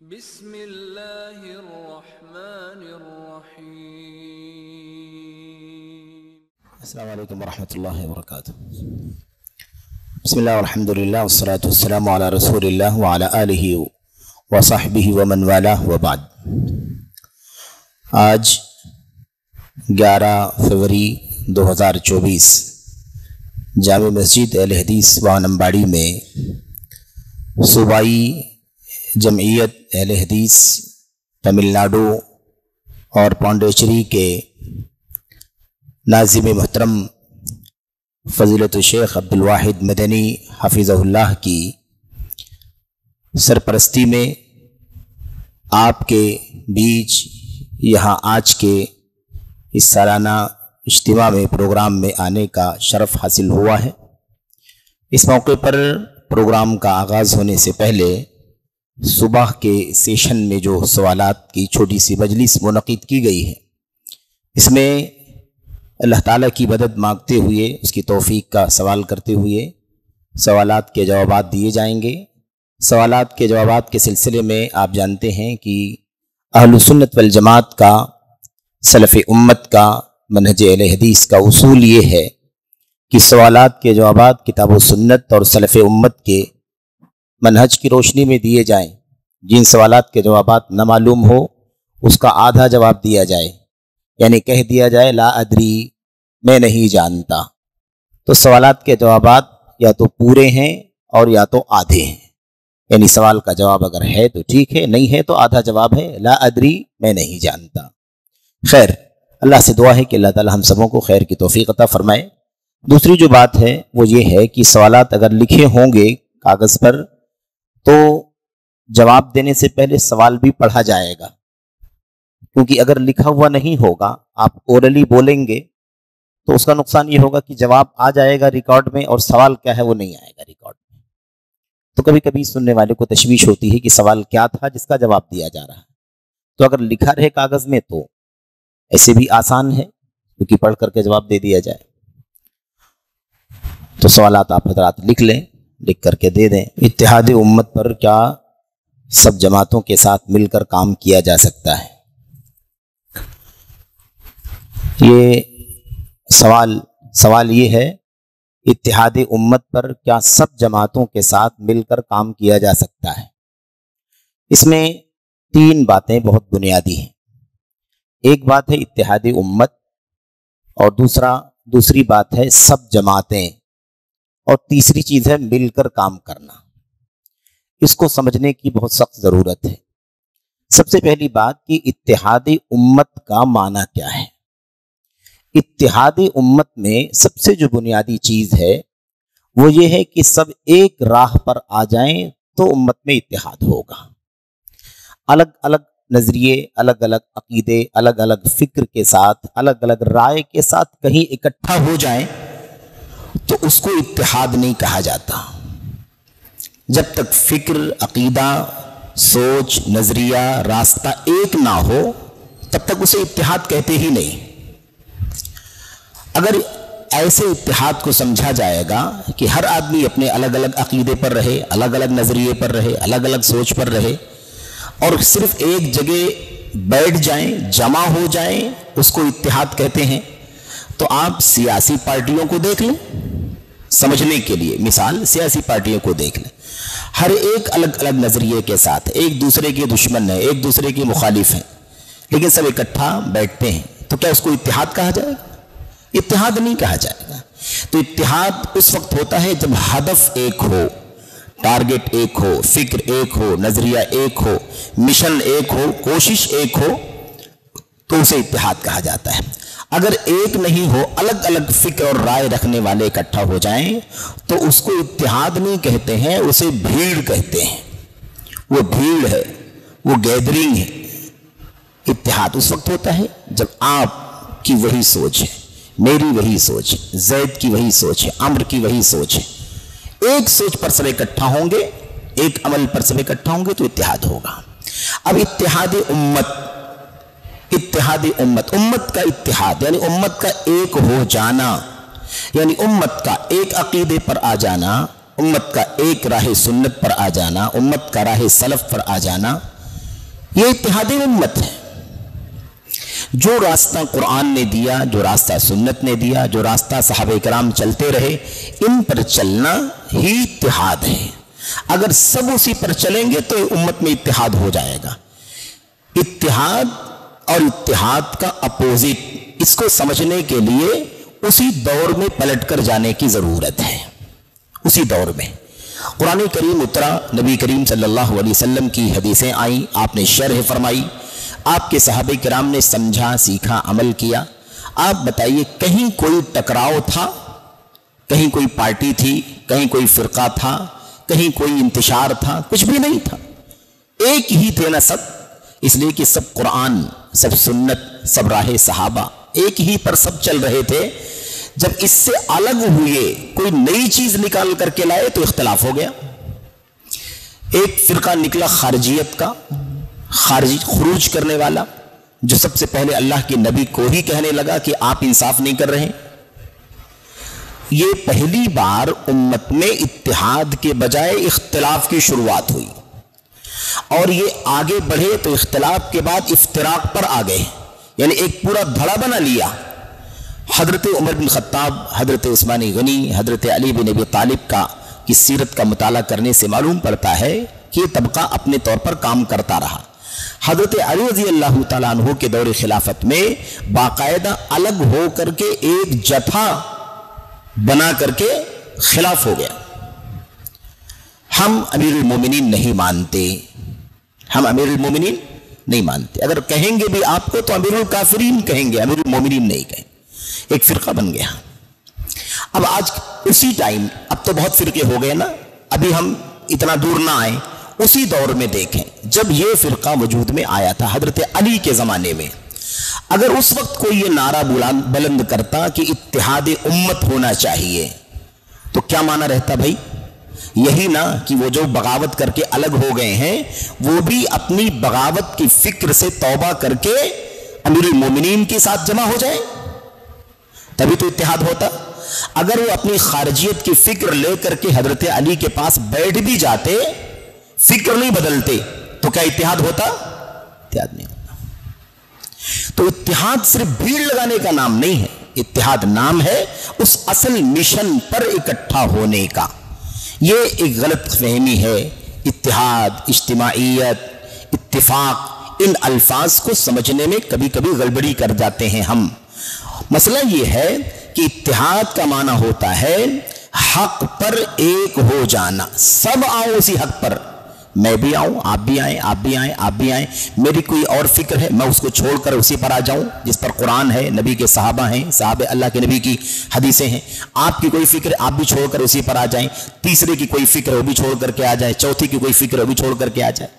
بسم اللہ الرحمن الرحیم۔ السلام علیکم ورحمۃ اللہ وبرکاتہ۔ بسم اللہ والحمد للہ والصلاة والسلام علی رسول اللہ وعلی آلہ وصحبہ ومن والہ وبعد۔ آج 11 فروری 2024 جامع مسجد اہل حدیث وانمباڑی میں صوبائی جمعیت اہل حدیث تمل ناڈو اور پانڈیچری کے ناظم محترم فضیلت الشیخ عبدالواحد مدنی حفظہ اللہ کی سرپرستی میں آپ کے بیچ یہاں آج کے اس سالانہ اجتماع میں پروگرام میں آنے کا شرف حاصل ہوا ہے۔ اس موقع پر پروگرام کا آغاز ہونے سے پہلے صبح کے سیشن میں جو سوالات کی چھوٹی سی مجلس منعقد کی گئی ہے، اس میں اللہ تعالیٰ کی مدد مانگتے ہوئے اس کی توفیق کا سوال کرتے ہوئے سوالات کے جوابات دیے جائیں گے۔ سوالات کے جوابات کے سلسلے میں آپ جانتے ہیں کہ اہل سنت والجماعت کا سلف امت کا منہج اہل حدیث کا اصول یہ ہے کہ سوالات کے جوابات کتاب و سنت اور سلف امت کے منہج کی روشنی میں دیے جائیں۔ جن سوالات کے جوابات نہ معلوم ہو اس کا آدھا جواب دیا جائے، یعنی کہہ دیا جائے لا ادری، میں نہیں جانتا۔ تو سوالات کے جوابات یا تو پورے ہیں اور یا تو آدھے ہیں، یعنی سوال کا جواب اگر ہے تو ٹھیک ہے، نہیں ہے تو آدھا جواب ہے لا ادری، میں نہیں جانتا۔ خیر، اللہ سے دعا ہے کہ اللہ تعالی ہم سبوں کو خیر کی توفیق عطا فرمائے۔ دوسری جو بات ہے وہ یہ ہے کہ سوالات اگر لکھے ہوں گے کاغذ پر تو جواب دینے سے پہلے سوال بھی پڑھا جائے گا، کیونکہ اگر لکھا ہوا نہیں ہوگا، آپ اورلی بولیں گے تو اس کا نقصان یہ ہوگا کہ جواب آ جائے گا ریکارڈ میں اور سوال کیا ہے وہ نہیں آئے گا ریکارڈ میں۔ تو کبھی کبھی سننے والے کو تشویش ہوتی ہے کہ سوال کیا تھا جس کا جواب دیا جا رہا ہے۔ تو اگر لکھا رہے کاغذ میں تو ایسے بھی آسان ہے، کیونکہ پڑھ کر کے جواب دے دیا جائے۔ تو سوالات آپ حضرات لکھ لیں، لکھ کر کے دے دیں۔ اتحاد امت پر کیا سب جماعتوں کے ساتھ مل کر کام کیا جا سکتا ہے؟ یہ سوال یہ ہے، اتحاد امت پر کیا سب جماعتوں کے ساتھ مل کر کام کیا جا سکتا ہے؟ اس میں 3 باتیں بہت بنیادی ہیں۔ ایک بات ہے اتحاد امت، اور دوسری بات ہے سب جماعتیں، اور تیسری چیز ہے مل کر کام کرنا۔ اس کو سمجھنے کی بہت سخت ضرورت ہے۔ سب سے پہلی بات کہ اتحاد امت کا معنی کیا ہے؟ اتحاد امت میں سب سے جو بنیادی چیز ہے وہ یہ ہے کہ سب ایک راہ پر آ جائیں تو امت میں اتحاد ہوگا۔ الگ الگ نظریے، الگ الگ عقیدے، الگ الگ فکر کے ساتھ، الگ الگ رائے کے ساتھ کہیں اکٹھا ہو جائیں تو اس کو اتحاد نہیں کہا جاتا۔ جب تک فکر، عقیدہ، سوچ، نظریہ، راستہ ایک نہ ہو تب تک اسے اتحاد کہتے ہی نہیں۔ اگر ایسے اتحاد کو سمجھا جائے گا کہ ہر آدمی اپنے الگ الگ عقیدے پر رہے، الگ الگ نظریے پر رہے، الگ الگ سوچ پر رہے اور صرف ایک جگہ بیٹھ جائیں، جمع ہو جائیں، اس کو اتحاد کہتے ہیں۔ تو آپ سیاسی پارٹیوں کو دیکھ لیں سمجھنے کے لیے، مثال سیاسی پارٹیوں کو دیکھ لیں، ہر ایک الگ الگ نظریے کے ساتھ، ایک دوسرے کے دشمن ہیں، ایک دوسرے کے مخالف ہیں، لیکن سب اکٹھا بیٹھتے ہیں، تو کیا اس کو اتحاد کہا جائے گا؟ اتحاد نہیں کہا جائے گا۔ تو اتحاد اس وقت ہوتا ہے جب ہدف ایک ہو، ٹارگٹ ایک ہو، فکر ایک ہو، نظریہ ایک ہو، مشن ایک ہو، کوشش ایک ہو، تو اسے اتحاد کہا جاتا ہے۔ اگر ایک نہیں ہو، الگ الگ فکر اور رائے رکھنے والے اکٹھا ہو جائیں تو اس کو اتحاد نہیں کہتے ہیں، اسے بھیڑ کہتے ہیں۔ وہ بھیڑ ہے، وہ گیدرنگ ہے۔ اتحاد اس وقت ہوتا ہے جب آپ کی وہی سوچ ہے، میری وہی سوچ ہے، زید کی وہی سوچ ہے، عمر کی وہی سوچ ہے، ایک سوچ پر سب اکٹھا ہوں گے، ایک عمل پر سب اکٹھا ہوں گے تو اتحاد ہوگا۔ اب اتحاد امت کا اتحاد یعنی امت کا ایک ہو جانا، یعنی امت کا ایک عقیدے پر آ جانا، امت کا ایک راہ سنت پر آ جانا، امت کا راہ سلف پر آ جانا، یہ اتحاد امت ہے. جو راستہ قرآن نے دیا، جو راستہ سنت نے دیا، جو راستہ صحابہ کرام چلتے رہے، ان پر چلنا ہی اتحاد ہے. اگر سب اسی پر چلیں گے تو امت میں اتحاد ہو جائے گا. اتحاد اور اتحاد کا اپوزٹ، اس کو سمجھنے کے لیے اسی دور میں پلٹ کر جانے کی ضرورت ہے. اسی دور میں قرآن کریم اترا، نبی کریم صلی اللہ علیہ وسلم کی حدیثیں آئیں، آپ نے شرح فرمائی، آپ کے صحابہ کرام نے سمجھا، سیکھا، عمل کیا. آپ بتائیے کہیں کوئی ٹکراؤ تھا؟ کہیں کوئی پارٹی تھی؟ کہیں کوئی فرقہ تھا؟ کہیں کوئی انتشار تھا؟ کچھ بھی نہیں تھا. ایک ہی تھے نا سب، اس لیے کہ سب قرآن، سب سنت، سب راہ صحابہ، ایک ہی پر سب چل رہے تھے. جب اس سے الگ ہوئے، کوئی نئی چیز نکال کر کے لائے تو اختلاف ہو گیا. ایک فرقہ نکلا خارجیت کا، خروج کرنے والا، جو سب سے پہلے اللہ کے نبی کو ہی کہنے لگا کہ آپ انصاف نہیں کر رہے. یہ پہلی بار امت میں اتحاد کے بجائے اختلاف کی شروعات ہوئی، اور یہ آگے بڑھے تو اختلاف کے بعد افتراق پر آ گئے، یعنی ایک پورا دھڑا بنا لیا. حضرت عمر بن خطاب، حضرت عثمان غنی، حضرت علی بن ابی طالب کی سیرت کا مطالعہ کرنے سے معلوم پڑتا ہے کہ یہ طبقہ اپنے طور پر کام کرتا رہا. حضرت علی رضی اللہ تعالیٰ عنہ کے دور خلافت میں باقاعدہ الگ ہو کر کے ایک جتھا بنا کر کے خلاف ہو گیا. ہم امیر المومنین نہیں مانتے، ہم امیر المومنین نہیں مانتے. اگر کہیں گے بھی آپ کو تو امیر الکافرین کہیں گے، امیر المومنین نہیں کہیں. ایک فرقہ بن گیا. اب آج اسی ٹائم، اب تو بہت فرقے ہو گئے نا، ابھی ہم اتنا دور نہ آئیں، اسی دور میں دیکھیں جب یہ فرقہ وجود میں آیا تھا حضرت علی کے زمانے میں. اگر اس وقت کوئی یہ نعرہ بلند کرتا کہ اتحاد امت ہونا چاہیے تو کیا معنی رہتا بھائی؟ یہی نا کہ وہ جو بغاوت کر کے الگ ہو گئے ہیں وہ بھی اپنی بغاوت کی فکر سے توبہ کر کے امیر المومنین کے ساتھ جمع ہو جائیں، تبھی تو اتحاد ہوتا. اگر وہ اپنی خارجیت کی فکر لے کر کے حضرت علی کے پاس بیٹھ بھی جاتے، فکر نہیں بدلتے، تو کیا اتحاد ہوتا؟ اتحاد نہیں ہوتا. تو اتحاد صرف بھیڑ لگانے کا نام نہیں ہے، اتحاد نام ہے اس اصل مشن پر اکٹھا ہونے کا. یہ ایک غلط فہمی ہے. اتحاد، اجتماعیت، اتفاق، ان الفاظ کو سمجھنے میں کبھی کبھی گڑبڑی کر جاتے ہیں ہم. مسئلہ یہ ہے کہ اتحاد کا معنی ہوتا ہے حق پر ایک ہو جانا. سب آؤ اسی حق پر، میں بھی آؤں، آپ بھی آئیں، آپ بھی آئیں، آپ بھی آئیں. میری کوئی اور فکر ہے، میں اس کو چھوڑ کر اسی پر آ جاؤں جس پر قرآن ہے، نبی کے صحابہ ہیں، صحابہ اللہ کے نبی کی حدیثیں ہیں. آپ کی کوئی فکر آپ بھی چھوڑ کر اسی پر آ جائیں. تیسرے کی کوئی فکر وہ بھی چھوڑ کر کے آ جائے، چوتھی کی کوئی فکر وہ بھی چھوڑ کر کے آ جائے.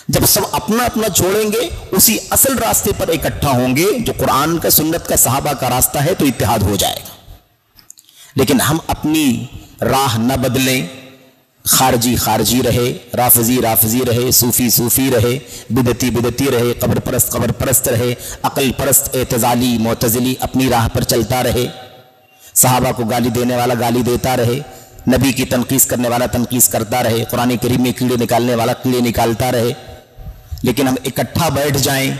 جب سب اپنا اپنا چھوڑیں گے، اسی اصل راستے پر اکٹھا ہوں گے جو قرآن کا، سنت کا، صحابہ کا راستہ ہے، تو اتحاد ہو جائے گا. لیکن ہم اپنی راہ نہ بدلیں، خارجی خارجی رہے، رافضی رافضی رہے، صوفی صوفی رہے، بدعتی بدعتی رہے، قبر پرست قبر پرست رہے، عقل پرست اعتزالی معتزلی اپنی راہ پر چلتا رہے، صحابہ کو گالی دینے والا گالی دیتا رہے، نبی کی تنقیص کرنے والا تنقیص کرتا رہے، قرآن کریم میں کیڑے نکالنے والا کیڑے نکالتا رہے. لیکن ہم اکٹھا بیٹھ جائیں،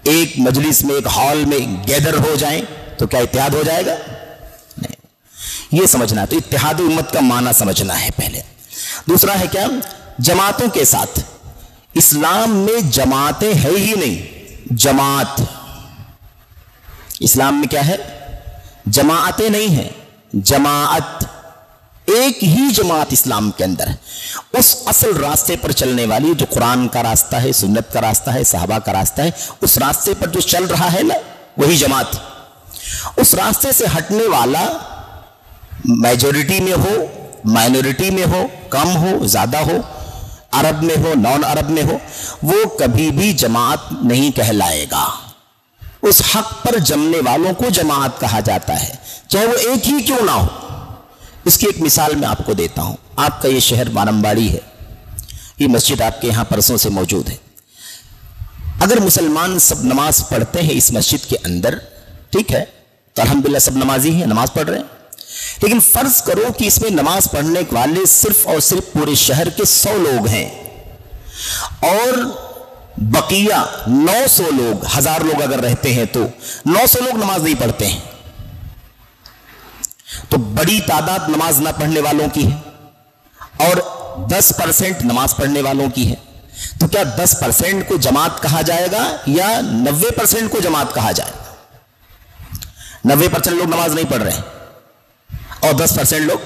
ایک مجلس میں، ایک ہال میں گیدر ہو جائیں، تو کیا اتحاد ہو جائے گا؟ نہیں. یہ سمجھنا، تو اتحاد امت کا معنی سمجھنا ہے پہلے. دوسرا ہے کیا؟ جماعتوں کے ساتھ. اسلام میں جماعتیں ہے ہی نہیں. جماعت اسلام میں کیا ہے؟ جماعتیں نہیں ہیں، جماعت. ایک ہی جماعت اسلام کے اندر ہے، اس اصل راستے پر چلنے والی جو قرآن کا راستہ ہے، سنت کا راستہ ہے، صحابہ کا راستہ ہے. اس راستے پر جو چل رہا ہے نا، وہی جماعت. اس راستے سے ہٹنے والا میجورٹی میں ہو، مائنورٹی میں ہو، کم ہو، زیادہ ہو، عرب میں ہو، نان عرب میں ہو، وہ کبھی بھی جماعت نہیں کہلائے گا. اس حق پر جمنے والوں کو جماعت کہا جاتا ہے، چاہے وہ ایک ہی کیوں نہ ہو. اس کی ایک مثال میں آپ کو دیتا ہوں. آپ کا یہ شہر وارمباڑی ہے، یہ مسجد آپ کے یہاں پرسوں سے موجود ہے. اگر مسلمان سب نماز پڑھتے ہیں اس مسجد کے اندر، ٹھیک ہے، تو الحمدللہ سب نمازی ہیں، نماز پڑھ رہے ہیں. لیکن فرض کرو کہ اس میں نماز پڑھنے والے صرف اور صرف پورے شہر کے 100 لوگ ہیں، اور بقیہ 900 لوگ، 1000 لوگ اگر رہتے ہیں تو 900 لوگ نماز نہیں پڑھتے ہیں، تو بڑی تعداد نماز نہ پڑھنے والوں کی ہے اور 10% نماز پڑھنے والوں کی ہے، تو کیا 10% کو جماعت کہا جائے گا یا 90% کو جماعت کہا جائے گا؟ 90% لوگ نماز نہیں پڑھ رہے ہیں اور 10% لوگ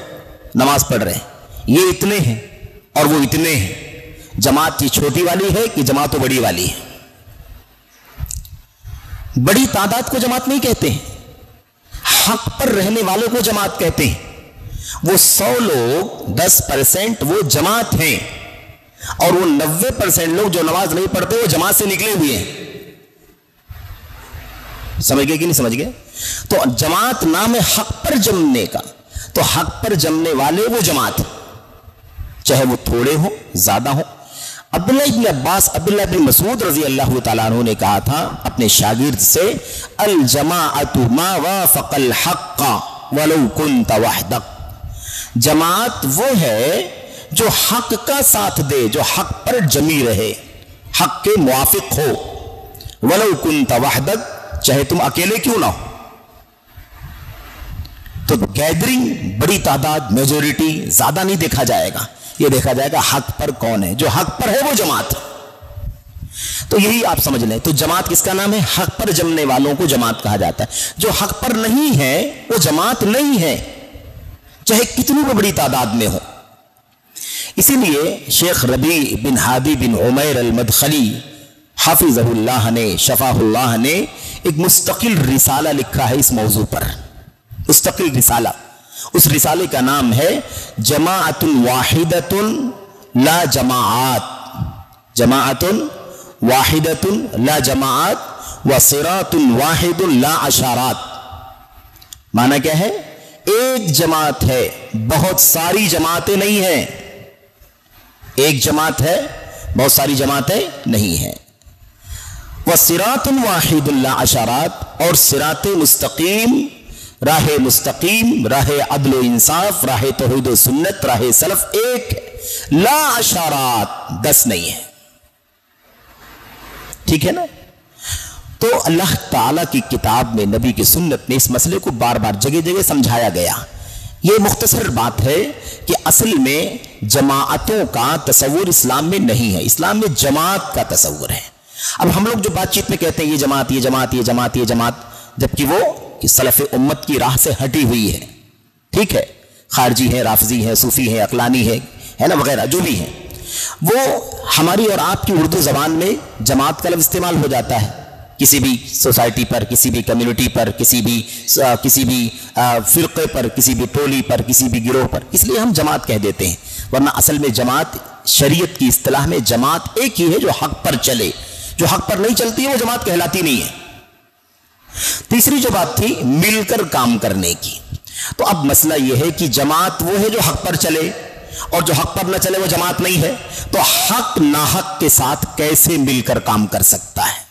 نماز پڑھ رہے ہیں، یہ اتنے ہیں اور وہ اتنے ہیں، جماعت یہ چھوٹی والی ہے کہ جماعت تو بڑی والی ہے؟ بڑی تعداد کو جماعت نہیں کہتے ہیں، حق پر رہنے والوں کو جماعت کہتے ہیں۔ وہ 100 لوگ 10% وہ جماعت ہیں اور وہ 90% لوگ جو نماز نہیں پڑھتے وہ جماعت سے نکلے ہوئے ہیں۔ سمجھ گئے کہ نہیں سمجھ گئے؟ تو جماعت نام ہے حق پر جمنے کا، تو حق پر جمنے والے وہ جماعت ہیں، چاہے وہ تھوڑے ہوں زیادہ ہوں۔ عبداللہ ابن عباس، عبداللہ ابن مسعود رضی اللہ تعالیٰ عنہ نے کہا تھا اپنے شاگرد سے، الجماعت ما وافق الحق ولو كنت وحدک، جماعت وہ ہے جو حق کا ساتھ دے، جو حق پر جمی رہے، حق کے موافق ہو، ولو كنت وحدک، چاہے تم اکیلے کیوں نہ ہو۔ تو گیدرنگ، بڑی تعداد، میجورٹی زیادہ نہیں دیکھا جائے گا، یہ دیکھا جائے گا حق پر کون ہے، جو حق پر ہے وہ جماعت۔ تو یہی آپ سمجھ لیں، تو جماعت کس کا نام ہے؟ حق پر جمنے والوں کو جماعت کہا جاتا ہے۔ جو حق پر نہیں ہے وہ جماعت نہیں ہے، چاہے کتنی بھی بڑی تعداد میں ہو۔ اسی لیے شیخ ربیع بن ہادی بن عمیر المدخلی حافظہ اللہ نے، شفاہ اللہ نے ایک مستقل رسالہ لکھا ہے اس موضوع پر، مستقل رسالہ۔ اس رسالے کا نام ہے جماعت واحدۃ لا جماعات، جماعت واحدۃ لا جماعات وصراط واحد لا اشارات۔ معنی کیا ہے؟ ایک جماعت ہے، بہت ساری جماعتیں نہیں ہیں، ایک جماعت ہے، بہت ساری جماعتیں نہیں ہیں۔ وصراط واحد لا اشارات، اور صراط مستقیم، راہ مستقیم، راہ عدل و انصاف، راہ توحید و سنت، راہ سلف ایک ہے، لا اشارات، 10 نہیں ہے۔ ٹھیک ہے نا؟ تو اللہ تعالیٰ کی کتاب میں، نبی کی سنت میں اس مسئلے کو بار بار جگہ جگہ سمجھایا گیا۔ یہ مختصر بات ہے کہ اصل میں جماعتوں کا تصور اسلام میں نہیں ہے، اسلام میں جماعت کا تصور ہے۔ اب ہم لوگ جو بات چیت میں کہتے ہیں یہ جماعت، یہ جماعت، یہ جماعت، یہ جماعت، جبکہ وہ سلف امت کی راہ سے ہٹی ہوئی ہے، ٹھیک ہے، خارجی ہے، رافضی ہے، صوفی ہے، عقلانی ہے نا، وغیرہ جو بھی ہیں، وہ ہماری اور آپ کی اردو زبان میں جماعت کا لفظ استعمال ہو جاتا ہے کسی بھی سوسائٹی پر، کسی بھی کمیونٹی پر، کسی بھی فرقے پر، کسی بھی ٹولی پر، کسی بھی گروہ پر، اس لیے ہم جماعت کہہ دیتے ہیں، ورنہ اصل میں جماعت شریعت کی اصطلاح میں جماعت ایک ہی ہے جو حق پر چلے، جو حق پر نہیں چلتی ہے وہ جماعت کہلاتی نہیں ہے۔ تیسری جو بات تھی مل کر کام کرنے کی، تو اب مسئلہ یہ ہے کہ جماعت وہ ہے جو حق پر چلے، اور جو حق پر نہ چلے وہ جماعت نہیں ہے، تو حق ناحق کے ساتھ کیسے مل کر کام کر سکتا ہے؟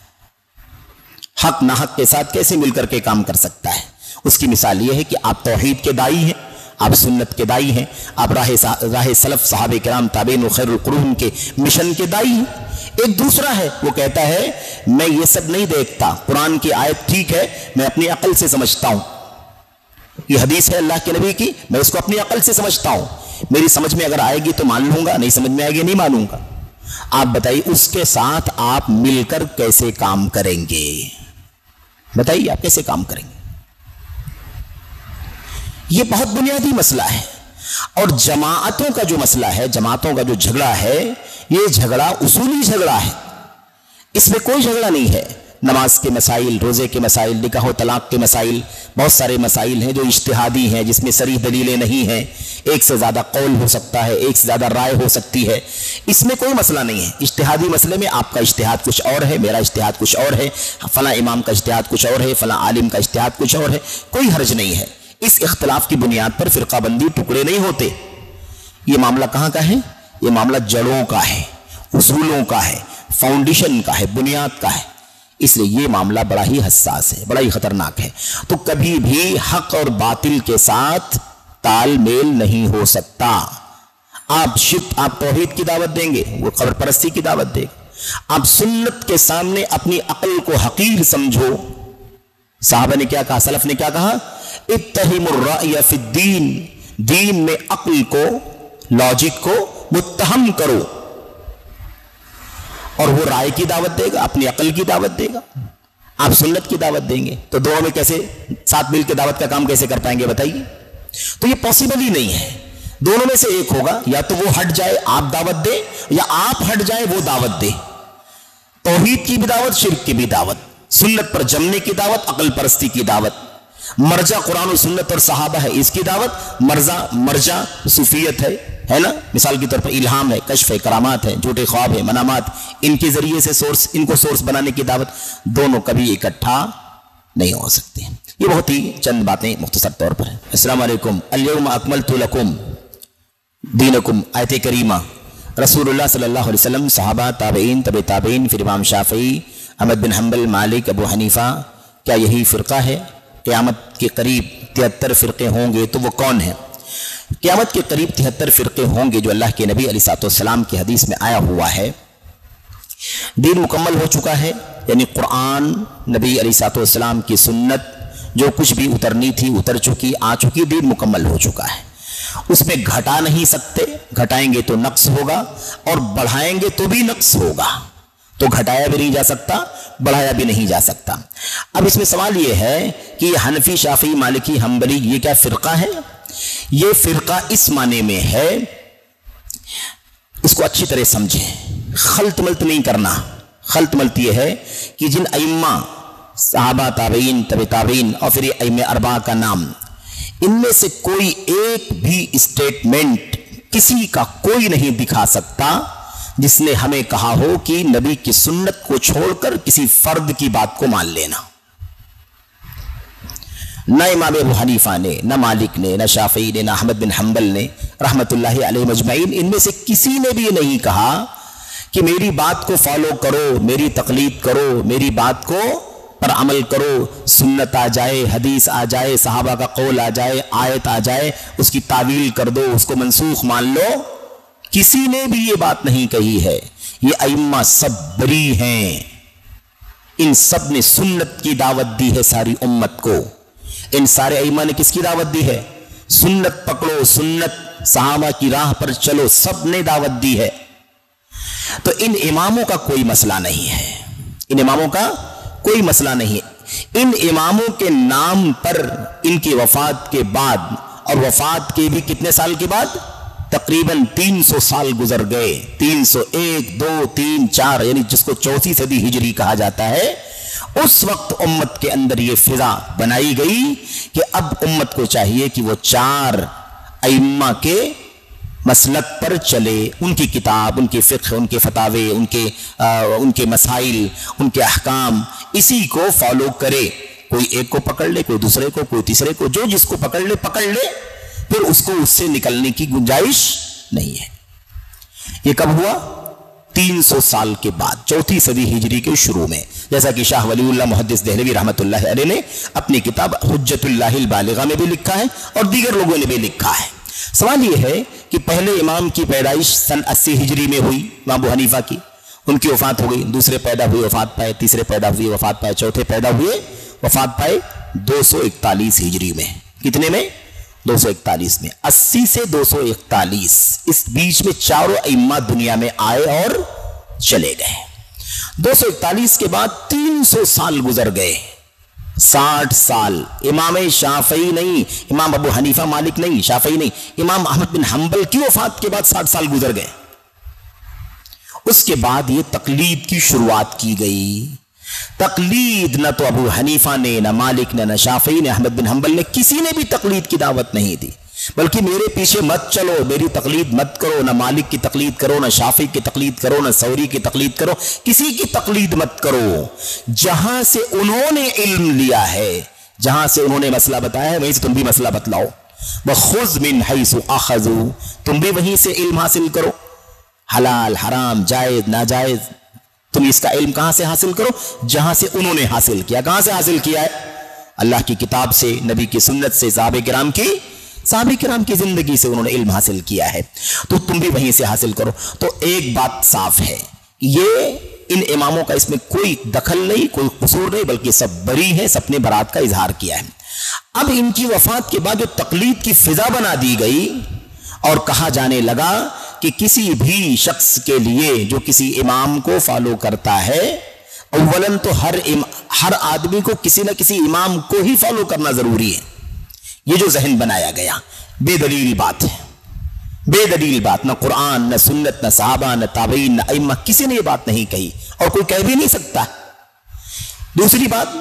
حق ناحق کے ساتھ کیسے مل کر کے کام کر سکتا ہے؟ اس کی مثال یہ ہے کہ آپ توحید کے دائی ہیں، آپ سنت کے دائی ہیں، آپ راہ سلف صحابہ کرام تابعین و خیر القرون کے مشن کے دائی ہیں۔ ایک دوسرا ہے وہ کہتا ہے میں یہ سب نہیں دیکھتا، قرآن کی آیت ٹھیک ہے میں اپنی عقل سے سمجھتا ہوں، یہ حدیث ہے اللہ کے نبی کی، میں اس کو اپنی عقل سے سمجھتا ہوں، میری سمجھ میں اگر آئے گی تو مان لوں گا، نہیں سمجھ میں آئے گی نہیں مانوں گا۔ آپ بتائیے اس کے ساتھ آپ مل کر کیسے کام کریں گے؟ بتائیے آپ کیسے کام کریں گے؟ یہ بہت بنیادی مسئلہ ہے۔ اور جماعتوں کا جو مسئلہ ہے، جماعتوں کا جو جھگڑا ہے، یہ جھگڑا اصولی جھگڑا ہے، اس میں کوئی جھگڑا نہیں ہے۔ نماز کے مسائل، روزے کے مسائل، نکاح و طلاق کے مسائل، بہت سارے مسائل ہیں جو اجتہادی ہیں، جس میں صریح دلیلیں نہیں ہیں، ایک سے زیادہ قول ہو سکتا ہے، ایک سے زیادہ رائے ہو سکتی ہے، اس میں کوئی مسئلہ نہیں ہے۔ اجتہادی مسئلے میں آپ کا اجتہاد کچھ اور ہے، میرا اجتہاد کچھ اور ہے، فلاں امام کا اجتہاد کچھ اور ہے، فلاں عالم کا اجتہاد کچھ اور ہے، کوئی حرج نہیں ہے۔ اس اختلاف کی بنیاد پر فرقہ بندی، ٹکڑے نہیں ہوتے۔ یہ معاملہ کہاں کا ہے؟ یہ معاملہ جڑوں کا ہے، اصولوں کا ہے، فاؤنڈیشن کا ہے، بنیاد کا ہے، اس لیے یہ معاملہ بڑا ہی حساس ہے، بڑا ہی خطرناک ہے۔ تو کبھی بھی حق اور باطل کے ساتھ تال میل نہیں ہو سکتا۔ آپ توحید کی دعوت دیں گے، وہ قبر پرستی کی دعوت دے گا، آپ سنت کے سامنے اپنی عقل کو حقیر سمجھو. صحابہ نے کیا کہا, سلف نے کیا کہا, اتہموا الرأی فی الدین, دین میں عقل کو, لاجک کو متہم کرو. اور وہ رائے کی دعوت دے گا, اپنی عقل کی دعوت دے گا, آپ سنت کی دعوت دیں گے. تو دونوں میں کیسے ساتھ مل کے دعوت کا کام کیسے کر پائیں گے بتائیے؟ تو یہ پاسبل ہی نہیں ہے. دونوں میں سے ایک ہوگا, یا تو وہ ہٹ جائے آپ دعوت دے, یا آپ ہٹ جائے وہ دعوت دے. توحید کی بھی دعوت, شرک کی بھی دعوت, سنت پر جمنے کی دعوت, عقل پرستی کی دعوت. مرجع قرآن و سنت اور صحابہ ہے, اس کی دعوت. مرجع صوفیت ہے نا, مثال کے طور پر الہام ہے, کشف ہے, کرامات ہے, جھوٹے خواب ہے, منامات, ان کے ذریعے سے ان کو سورس بنانے کی دعوت. دونوں کبھی اکٹھا نہیں ہو سکتے. یہ بہت ہی چند باتیں مختصر طور پر ہیں. السلام علیکم. الیوم اکملت لکم دینکم, آیت کریمہ. رسول اللہ صلی اللہ علیہ وسلم, صحابہ, تابعین, تبع تابعین, پھر امام شافعی, احمد بن حنبل, مالک, ابو حنیفہ. کیا یہی فرقہ ہے؟ قیامت کے قریب 73 فرقے ہوں گے. تو وہ کون ہیں؟ قیامت کے قریب 73 فرقے ہوں گے جو اللہ کے نبی علیہ السلام کی حدیث میں آیا ہوا ہے. دین مکمل ہو چکا ہے, یعنی قرآن, نبی علیہ السلام کی سنت, جو کچھ بھی اترنی تھی اتر چکی, آ چکی, دین مکمل ہو چکا ہے. اس میں گھٹا نہیں سکتے, گھٹائیں گے تو نقص ہوگا, اور بڑھائیں گے تو بھی نقص ہوگا. تو گھٹایا بھی نہیں جا سکتا, بڑھایا بھی نہیں جا سکتا. اب اس میں سوال یہ ہے کہ حنفی, شافعی, مالکی, حنبلی, یہ کیا فرقہ ہے؟ یہ فرقہ اس معنی میں ہے, اس کو اچھی طرح سمجھیں, خلط ملط نہیں کرنا. خلط ملط یہ ہے کہ جن ائمہ, صحابہ, تابعین, تبع تابعین, اور پھر یہ ائمہ اربعہ کا نام, ان میں سے کوئی ایک بھی اسٹیٹمنٹ کسی کا کوئی نہیں دکھا سکتا جس نے ہمیں کہا ہو کہ نبی کی سنت کو چھوڑ کر کسی فرد کی بات کو مان لینا. نہ امام ابو حنیفہ نے, نہ مالک نے, نہ شافعی نے, نہ احمد بن حنبل نے رحمت اللہ علیہ مجمعین, ان میں سے کسی نے بھی یہ نہیں کہا کہ میری بات کو فالو کرو, میری تقلید کرو, میری بات کو پر عمل کرو, سنت آ جائے, حدیث آ جائے, صحابہ کا قول آ جائے, آیت آ جائے, اس کی تعویل کر دو, اس کو منسوخ مان لو. کسی نے بھی یہ بات نہیں کہی ہے. یہ ائمہ سب بری ہیں, ان سب نے سنت کی دعوت دی ہے ساری امت کو. ان سارے ائمہ نے کس کی دعوت دی ہے؟ سنت پکڑو, سنت, صحابہ کی راہ پر چلو, سب نے دعوت دی ہے. تو ان اماموں کا کوئی مسئلہ نہیں ہے, ان اماموں کا کوئی مسئلہ نہیں. ان اماموں کے نام پر ان کی وفات کے بعد, اور وفات کے بھی کتنے سال کے بعد, تقریباً 300 سال گزر گئے. 301, 2, 3, 4, یعنی جس کو 34 صدی ہجری کہا جاتا ہے. اس وقت امت کے اندر یہ فضا بنائی گئی کہ اب امت کو چاہیے کہ وہ 4 ائمہ کے مسلک پر چلے, ان کی کتاب, ان کے فقہ, ان کے فتاوے, ان کے مسائل, ان کے احکام, اسی کو فالو کرے. کوئی ایک کو پکڑ لے, کوئی دوسرے کو, کوئی تیسرے کو, جو جس کو پکڑ لے پکڑ لے, پھر اس کو اس سے نکلنے کی گنجائش نہیں ہے. یہ کب ہوا؟ 300 سال کے بعد, 4 صدی ہجری کے شروع میں, جیسا کہ شاہ ولی اللہ محدث دہلوی رحمت اللہ علیہ نے اپنی کتاب حجت اللہ البالغہ میں بھی لکھا ہے, اور دیگر لوگوں نے بھی لکھا ہے. سوال یہ ہے کہ پہلے امام کی پیدائش سن 80 ہجری میں ہوئی, امام ابو حنیفہ کی, ان کی وفات ہو گئی. دوسرے پیدا ہوئے, وفات پائے. تیسرے پیدا ہوئے, وفات پائے. چوتھے پیدا ہوئے, وفات پائے 241 ہجری میں. کتنے میں؟ 241 میں. 80 سے 241, اس بیچ میں 4 ائمہ دنیا میں آئے اور چلے گئے. 241 کے بعد 300 سال گزر گئے. 60 سال. امام شافعی نہیں, امام ابو حنیفہ, مالک نہیں, شافعی نہیں, امام احمد بن حنبل کی وفات کے بعد 60 سال گزر گئے. اس کے بعد یہ تقلید کی شروعات کی گئی. تقلید نہ تو ابو حنیفہ نے, نہ مالک نے, نہ شافعی نے, احمد بن حنبل نے, کسی نے بھی تقلید کی دعوت نہیں دی. بلکہ میرے پیچھے مت چلو, میری تقلید مت کرو, نہ مالک کی تقلید کرو, نہ شافعی کی تقلید کرو, نہ ثوری کی تقلید کرو, کسی کی تقلید مت کرو. جہاں سے انہوں نے علم لیا ہے, جہاں سے انہوں نے مسئلہ بتایا ہے, وہیں سے تم بھی مسئلہ بتلاؤ. وَخُذْ مِنْ حَيْثُ أَخَذُوا, تم بھی وہیں سے علم حاصل کرو. حلال, حرام, جائز, ناجائز, تم اس کا علم کہاں سے حاصل کرو؟ جہاں سے انہوں نے حاصل کیا. کہاں سے حاصل کیا ہے؟ اللہ کی کتاب سے, نبی کی سنت سے, صحابہ کرام کی زندگی سے انہوں نے علم حاصل کیا ہے. تو تم بھی وہیں سے حاصل کرو. تو ایک بات صاف ہے یہ ان اماموں کا اس میں کوئی دخل نہیں، کوئی قصور نہیں، بلکہ سب بری ہیں، سب نے برات کا اظہار کیا ہے۔ اب ان کی وفات کے بعد جو تقلید کی فضا بنا دی گئی اور کہا جانے لگا کہ کسی بھی شخص کے لیے جو کسی امام کو فالو کرتا ہے، اولاً تو ہر آدمی کو کسی نہ کسی امام کو ہی فالو کرنا ضروری ہے۔ یہ جو ذہن بنایا گیا بے دلیل بات ہے، بے دلیل بات، نہ قرآن نہ سنت نہ صحابہ نہ تابعین نہ ائمہ کسی نے یہ بات نہیں کہی اور کوئی کہہ بھی نہیں سکتا۔ دوسری بات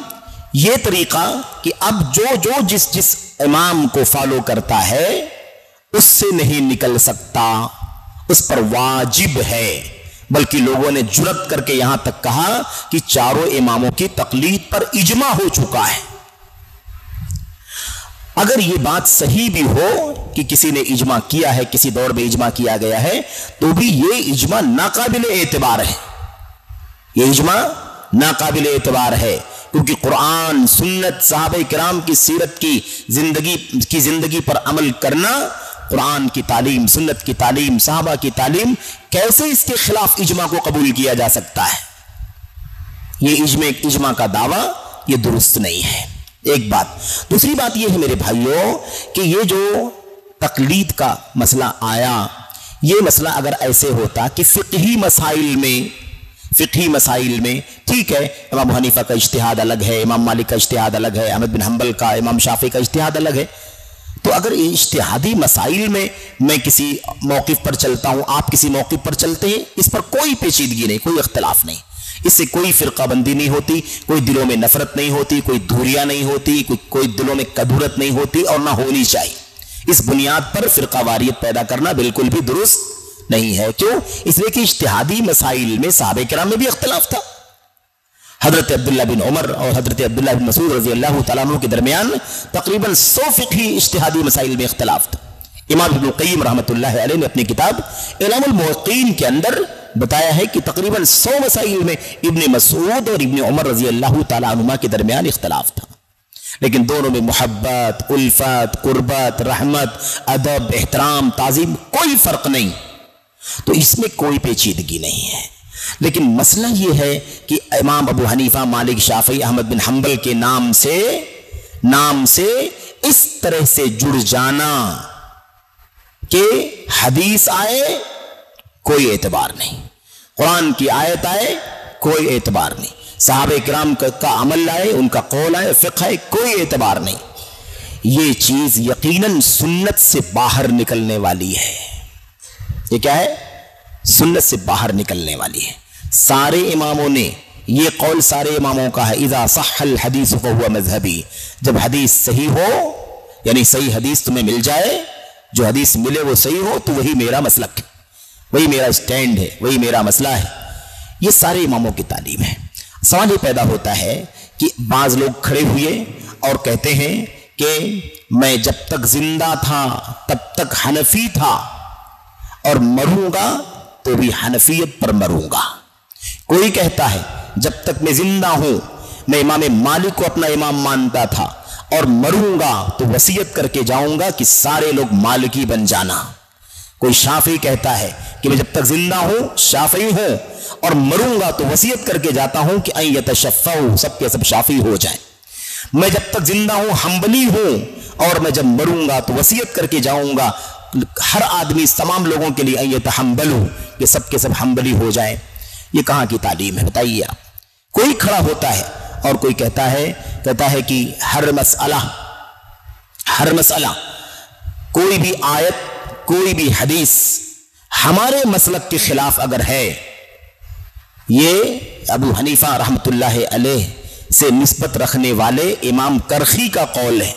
یہ طریقہ کہ اب جو جس امام کو فالو کرتا ہے اس سے نہیں نکل سکتا، اس پر واجب ہے، بلکہ لوگوں نے جرأت کر کے یہاں تک کہا کہ چاروں اماموں کی تقلید پر اجماع ہو چکا ہے۔ اگر یہ بات صحیح بھی ہو کہ کسی نے اجماع کیا ہے، کسی دور میں اجماع کیا گیا ہے، تو بھی یہ اجماع ناقابل اعتبار ہے، یہ اجماع ناقابل اعتبار ہے، کیونکہ قرآن، سنت، صحابہ کرام کی سیرت کی زندگی پر عمل کرنا، قرآن کی تعلیم، سنت کی تعلیم، صحابہ کی تعلیم، کیسے اس کے خلاف اجماع کو قبول کیا جا سکتا ہے؟ یہ اجماع کا دعویٰ یہ درست نہیں ہے، ایک بات۔ دوسری بات یہ ہے میرے بھائیوں کہ یہ جو تقلید کا مسئلہ آیا، یہ مسئلہ اگر ایسے ہوتا کہ فقہی مسائل میں ٹھیک ہے، امام حنیفہ کا اجتہاد الگ ہے، امام مالک کا اجتہاد الگ ہے، احمد بن حنبل کا، امام شافعی کا اجتہاد الگ ہے، تو اگر اجتہادی مسائل میں کسی موقف پر چلتا ہوں، آپ کسی موقف پر چلتے ہیں، اس پر کوئی پیچیدگی نہیں، کوئی اختلاف نہیں، اس سے کوئی فرقہ بندی نہیں ہوتی، کوئی دلوں میں نفرت نہیں ہوتی، کوئی دوریاں نہیں ہوتی، کوئی دلوں میں کدورت نہیں ہوتی اور نہ ہونی چاہیے۔ اس بنیاد پر فرقہ واریت پیدا کرنا بالکل بھی درست نہیں ہے۔ کیوں؟ اس لیے کہ اجتہادی مسائل میں صحابہ کرام میں بھی اختلاف تھا۔ حضرت عبداللہ بن عمر اور حضرت عبداللہ بن مسعود رضی اللہ تعالیٰ عنہ کے درمیان تقریباً 100 فقہی اجتہادی مسائل میں اختلاف تھا۔ امام ابن القیم رحمۃ اللہ علیہ نے اپنی کتاب اعلام الموقعین کے اندر بتایا ہے کہ تقریباً 100 مسائل میں ابن مسعود اور ابن عمر رضی اللہ تعالیٰ عنہما کے درمیان اختلاف تھا، لیکن دونوں میں محبت، الفت، قربت، رحمت، ادب، احترام، تعظیم، کوئی فرق نہیں، تو اس میں کوئی پیچیدگی نہیں ہے۔ لیکن مسئلہ یہ ہے کہ امام ابو حنیفہ، مالک، شافعی، احمد بن حنبل کے نام سے اس طرح سے جڑ جانا کہ حدیث آئے کوئی اعتبار نہیں، قرآن کی آیت آئے کوئی اعتبار نہیں، صحابہ کرام کا عمل آئے، ان کا قول آئے، فقہ آئے، کوئی اعتبار نہیں۔ یہ چیز یقیناً سنت سے باہر نکلنے والی ہے۔ یہ کیا ہے؟ سنت سے باہر نکلنے والی ہے۔ سارے اماموں نے یہ قول سارے اماموں کا ہے، اذا صح الحدیث فهو مذہبی، جب حدیث صحیح ہو، یعنی صحیح حدیث تمہیں مل جائے، جو حدیث ملے وہ صحیح ہو، تو وہی میرا مسلک ہے، وہی میرا سٹینڈ ہے، وہی میرا مسئلہ ہے۔ یہ سارے اماموں کی تعلیم ہے۔ سوال یہ پیدا ہوتا ہے کہ بعض لوگ کھڑے ہوئے اور کہتے ہیں کہ میں جب تک زندہ تھا تب تک حنفی تھا اور مروں گا تو بھی حنفیت پر مروں گا۔ کوئی کہتا ہے جب تک میں زندہ ہوں میں امام مالک کو اپنا امام مانتا تھا اور مروں گا تو وصیت کر کے جاؤں گا کہ سارے لوگ مالکی بن جانا۔ کوئی شافعی کہتا ہے کہ میں جب تک زندہ ہوں شافعی ہوں اور مروں گا تو وصیت کر کے جاتا ہوں کہ ان یتشفعوا، سب کے سب شافعی ہو جائیں۔ میں جب تک زندہ ہوں حنبلی ہوں اور میں جب مروں گا تو وصیت کر کے جاؤں گا ہر آدمی، تمام لوگوں کے لیے ان یتحنبلوا، کہ سب کے سب حنبلی ہو جائیں۔ یہ کہاں کی تعلیم ہے بتائیے آپ؟ کوئی کھڑا ہوتا ہے اور کوئی کہتا ہے کہ ہر مسئلہ کوئی بھی آیت، کوئی بھی حدیث ہمارے مسلک کے خلاف اگر ہے، یہ ابو حنیفہ رحمۃ اللہ علیہ سے نسبت رکھنے والے امام کرخی کا قول ہے۔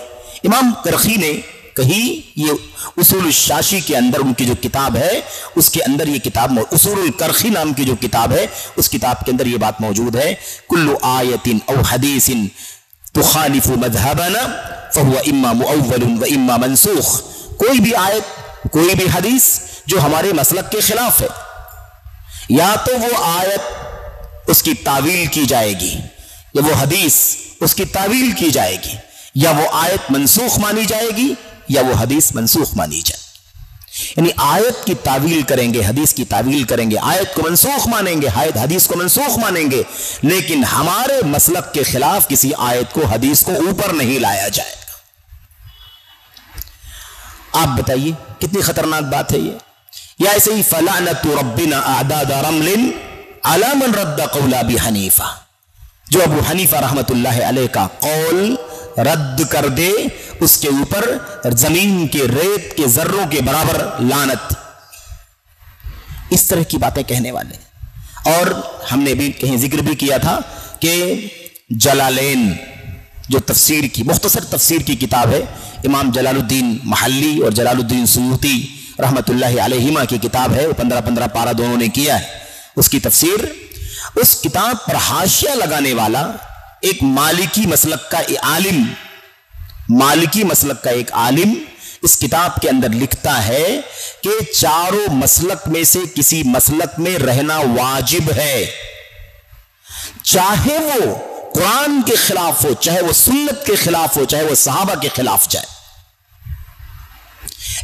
امام کرخی نے کہیں، یہ اصول الشاشی کے اندر ان کی جو کتاب ہے اس کے اندر یہ کتاب، اصول الکرخی نام کی جو کتاب ہے اس کتاب کے اندر یہ بات موجود ہے، کل آیت او حدیث تخالف مذہبنا فهو اما مؤول و اما منسوخ، کوئی بھی آیت، کوئی بھی حدیث جو ہمارے مسلک کے خلاف ہے، یا تو وہ آیت اس کی تعویل کی جائے گی، یا وہ حدیث اس کی تعویل کی جائے گی، یا وہ آیت منسوخ مانی جائے گی، یا وہ حدیث منسوخ مانی جائے۔ یعنی آیت کی تعویل کریں گے، حدیث کی تعویل کریں گے، آیت کو منسوخ مانیں گے، حدیث کو منسوخ مانیں گے، لیکن ہمارے مسلک کے خلاف کسی آیت کو، حدیث کو اوپر نہیں لایا جائے گا۔ آپ بتائیے کتنی خطرناک بات ہے یہ؟ یا ایسے ہی فلعنت ربنا اعداد رمل علی من رد قول ابی حنیفہ، جو ابو حنیفہ رحمت اللہ علیہ کا قول رد کر دے، اس کے اوپر زمین کے ریت کے ذروں کے برابر لعنت۔ اس طرح کی باتیں کہنے والے۔ اور ہم نے بھی کہیں ذکر بھی کیا تھا کہ جلالین جو تفسیر کی مختصر تفسیر کی کتاب ہے، امام جلال الدین محلی اور جلال الدین سیوطی رحمت اللہ علیہما کی کتاب ہے، 15 پارہ دونوں نے کیا ہے اس کی تفسیر۔ اس کتاب پر حاشیہ لگانے والا ایک مالکی مسلک کا ایک عالم اس کتاب کے اندر لکھتا ہے کہ چاروں مسلک میں سے کسی مسلک میں رہنا واجب ہے، چاہے وہ قرآن کے خلاف ہو، چاہے وہ سنت کے خلاف ہو، چاہے وہ صحابہ کے خلاف جائے،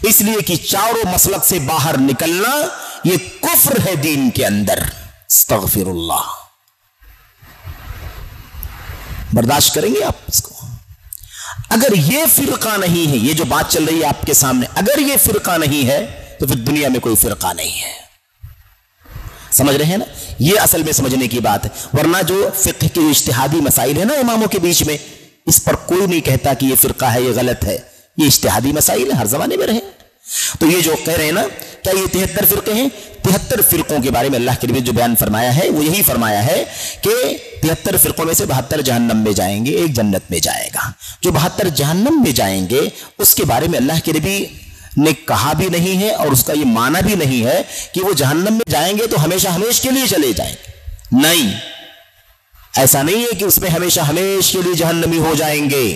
اس لیے کہ چاروں مسلک سے باہر نکلنا یہ کفر ہے دین کے اندر۔ استغفر اللہ۔ برداشت کریں گے آپ اس کو؟ اگر یہ فرقہ نہیں ہے، یہ جو بات چل رہی ہے آپ کے سامنے، اگر یہ فرقہ نہیں ہے تو پھر دنیا میں کوئی فرقہ نہیں ہے۔ سمجھ رہے ہیں نا؟ یہ اصل میں سمجھنے کی بات ہے۔ ورنہ جو فقہ کے اجتہادی مسائل ہیں نا اماموں کے بیچ میں، اس پر کوئی نہیں کہتا کہ یہ فرقہ ہے، یہ غلط ہے، یہ اجتہادی مسائل ہیں، ہر زمانے میں رہے۔ تو یہ جو کہہ رہے ہیں نا کیا یہ 73 فرقے ہیں؟ 73 فرقوں کے بارے میں اللہ کے نبی جو بیان فرمایا ہے وہ یہی فرمایا ہے کہ 73 فرقوں میں سے 72 جہنم میں جائیں گے، ایک جنت میں جائے گا۔ جو 72 جہنم میں جائیں گے اس کے بارے میں اللہ کے نبی نے کہا بھی نہیں ہے اور اس کا یہ معنی بھی نہیں ہے کہ وہ جہنم میں جائیں گے تو ہمیشہ ہمیش کے لیے چلے جائیں گے۔ نہیں، ایسا نہیں ہے کہ اس میں ہمیشہ ہمیش کے لیے جہنمی ہو جائیں گے۔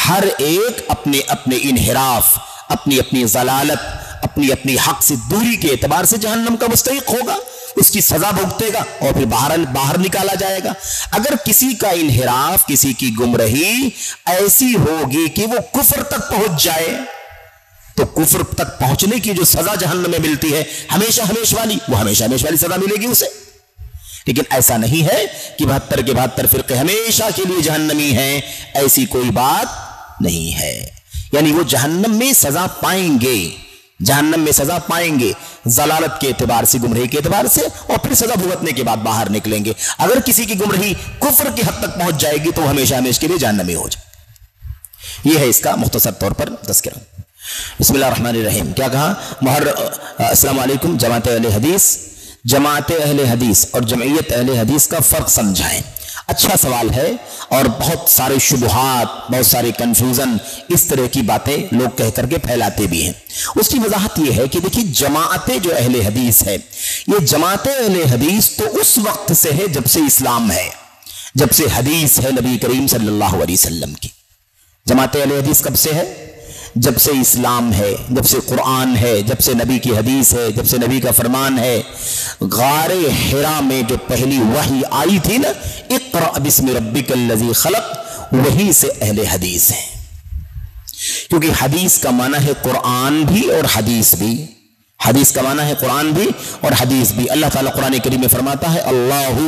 ہر ایک اپنے اپنے انحراف، اپنی اپنی ضلالت، اپنی اپنی حق سے دوری کے اعتبار سے جہنم کا مستحق ہوگا، اس کی سزا بھگتے گا اور پھر باہر نکالا جائے گا۔ اگر کسی کا انحراف، کسی کی گمراہی ایسی ہوگی کہ وہ کفر تک پہنچ جائے تو کفر تک پہنچنے کی جو سزا جہنم میں ملتی ہے ہمیشہ ہمیش والی، وہ ہمیشہ ہمیش والی سزا ملے گی اسے۔ لیکن ایسا نہیں ہے کہ 72 کے 72 فرقے ہمیشہ کے لیے جہنمی ہیں، ایسی کوئی بات نہیں ہے۔ یعنی وہ جہنم میں سزا پائیں گے، جہنم میں سزا پائیں گے ضلالت کے اعتبار سے، گمراہی کے اعتبار سے، اور پھر سزا بھگتنے کے بعد باہر نکلیں گے۔ اگر کسی کی گمراہی کفر کی حد تک پہنچ جائے گی تو وہ ہمیشہ ہمیش کے لیے جہنمی ہو جائے۔ یہ ہے اس کا مختصر طور پر تذکرہ۔ بسم اللہ الرحمن الرحیم۔ کیا کہا؟ السلام علیکم جماعت اہل حدیث اور جمعیت اہل حدیث کا فرق سمجھائیں۔ اچھا سوال ہے، اور بہت سارے شبہات، بہت سارے کنفیوژن، اس طرح کی باتیں لوگ کہہ کر کے پھیلاتے بھی ہیں۔ اس کی وضاحت یہ ہے کہ دیکھیے جماعت جو اہل حدیث ہے، یہ جماعت اہل حدیث تو اس وقت سے ہے جب سے اسلام ہے، جب سے حدیث ہے نبی کریم صلی اللہ علیہ وسلم کی۔ جماعت اہل حدیث کب سے ہے؟ جب سے اسلام ہے، جب سے قرآن ہے، جب سے نبی کی حدیث ہے، جب سے نبی کا فرمان ہے۔ غار حرا میں جو پہلی وحی آئی تھی نا، اقرأ بسم ربک الذی خلق، وہی سے اہل حدیث ہیں۔ کیونکہ حدیث کا معنی ہے قرآن بھی اور حدیث بھی، حدیث کا معنی ہے قرآن بھی اور حدیث بھی۔ اللہ تعالیٰ قرآن کریم میں فرماتا ہے اللہ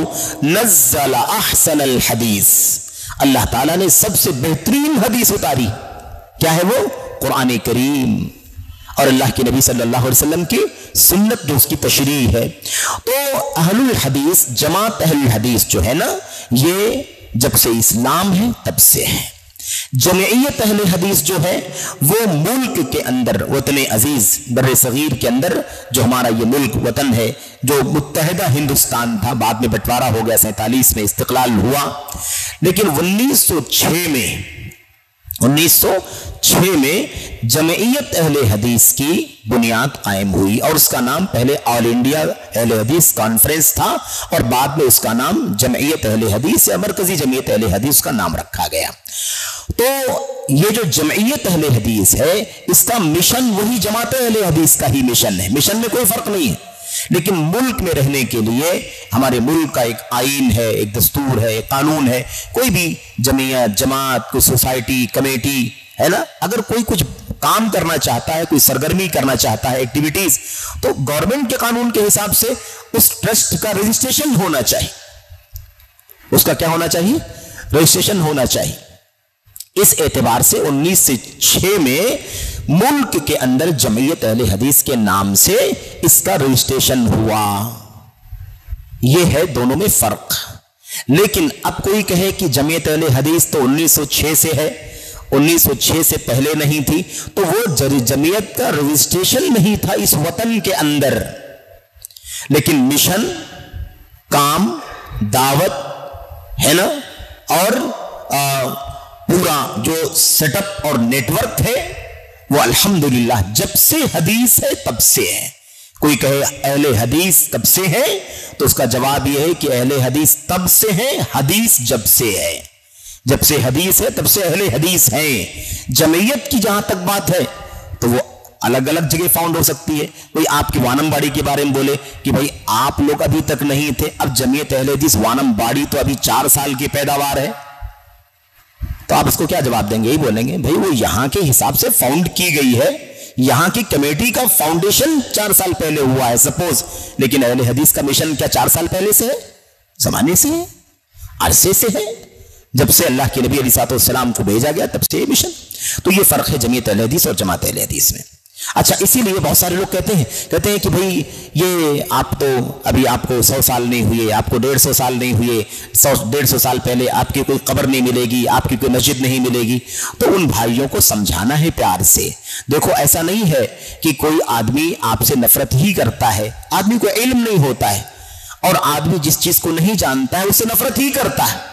نزل احسن الحدیث، اللہ تعالیٰ نے سب سے بہترین حدیث اتاری۔ کیا ہے وہ؟ قرآن کریم اور اللہ کے نبی صلی اللہ علیہ وسلم کی سنت جو اس کی تشریح ہے۔ تو اہل الحدیث، جماعت اہل الحدیث جو ہے نا، یہ جب سے اسلام ہے تب سے ہے۔ جمعیت اہل حدیث جو ہے وہ ملک کے اندر، وطن عزیز بر صغیر کے اندر جو ہمارا یہ ملک وطن ہے، جو متحدہ ہندوستان تھا، بعد میں بٹوارا ہو گیا، 47 میں استقلال ہوا، لیکن 1906 میں جمعیت اہل حدیث کی بنیاد قائم ہوئی، اور اس کا نام پہلے آل انڈیا اہل حدیث کانفرنس تھا، اور بعد میں اس کا نام جمعیت اہل حدیث یا مرکزی جمعیت اہل حدیث کا نام رکھا گیا۔ تو یہ جو جمعیت اہل حدیث ہے، اس کا مشن وہی جماعت اہل حدیث کا ہی مشن ہے، مشن میں کوئی فرق نہیں ہے۔ لیکن ملک میں رہنے کے لیے ہمارے ملک کا ایک آئین ہے، ایک دستور ہے، ایک قانون ہے۔ کوئی بھی جمعیت، جماعت، کوئی سوسائٹی، کمیٹی ہے نا، اگر کوئی کچھ کام کرنا چاہتا ہے، کوئی سرگرمی کرنا چاہتا ہے، ایکٹیویٹیز، تو گورنمنٹ کے قانون کے حساب سے اس ٹرسٹ کا رجسٹریشن ہونا چاہیے. اس کا کیا ہونا چاہیے؟ رجسٹریشن ہونا چاہیے. اس اعتبار سے 1906 میں ملک کے اندر جمعیت اہل حدیث کے نام سے اس کا رجسٹریشن ہوا. یہ ہے دونوں میں فرق. لیکن اب کوئی کہے کہ جمعیت اہل حدیث تو 1906 سے ہے، 1906 سے پہلے نہیں تھی، تو وہ جمعیت کا رجسٹریشن نہیں تھا اس وطن کے اندر، لیکن مشن، کام، دعوت ہے نا، اور پورا جو سیٹ اپ اور نیٹ ورک ہے وہ الحمدللہ جب سے حدیث ہے تب سے ہے. کوئی کہے اہل حدیث تب سے ہے تو اس کا جواب یہ ہے کہ اہل حدیث تب سے ہے، حدیث جب سے ہے. جب سے حدیث ہے تب سے اہل حدیث ہیں. جمعیت کی جہاں تک بات ہے تو وہ الگ الگ جگہ فاؤنڈ ہو سکتی ہے. کوئی آپ کی وانم باڑی کے بارے میں بولے کہ بھائی آپ لوگ ابھی تک نہیں تھے، اب جمعیت اہل حدیث وانم باڑی تو ابھی 4 سال کی پیداوار ہے، تو آپ اس کو کیا جواب دیں گے؟ یہی بولیں گے بھائی وہ یہاں کے حساب سے فاؤنڈ کی گئی ہے، یہاں کی کمیٹی کا فاؤنڈیشن 4 سال پہلے ہوا ہے سپوز، لیکن اہل حدیث کا مشن کیا 4 سال پہلے سے ہے؟ زمانے سے ہے، عرصے سے ہے، جب سے اللہ کے نبی علیہ السلام کو بھیجا گیا تب سے یہ مشن. تو یہ فرق ہے جمعیت اہل حدیث اور جماعت اہل حدیث میں. اچھا، اسی لیے بہت سارے لوگ کہتے ہیں کہ بھئی یہ آپ تو ابھی آپ کو 100 سال نہیں ہوئے، آپ کو 150 سال نہیں ہوئے، 150 سال پہلے آپ کی کوئی قبر نہیں ملے گی، آپ کی کوئی مسجد نہیں ملے گی. تو ان بھائیوں کو سمجھانا ہے پیار سے. دیکھو ایسا نہیں ہے کہ کوئی آدمی آپ سے نفرت ہی کرتا ہے، آدمی کو علم نہیں ہوتا ہے، اور آدمی جس چیز کو نہیں جانتا ہے اس سے نفرت ہی کرتا ہے.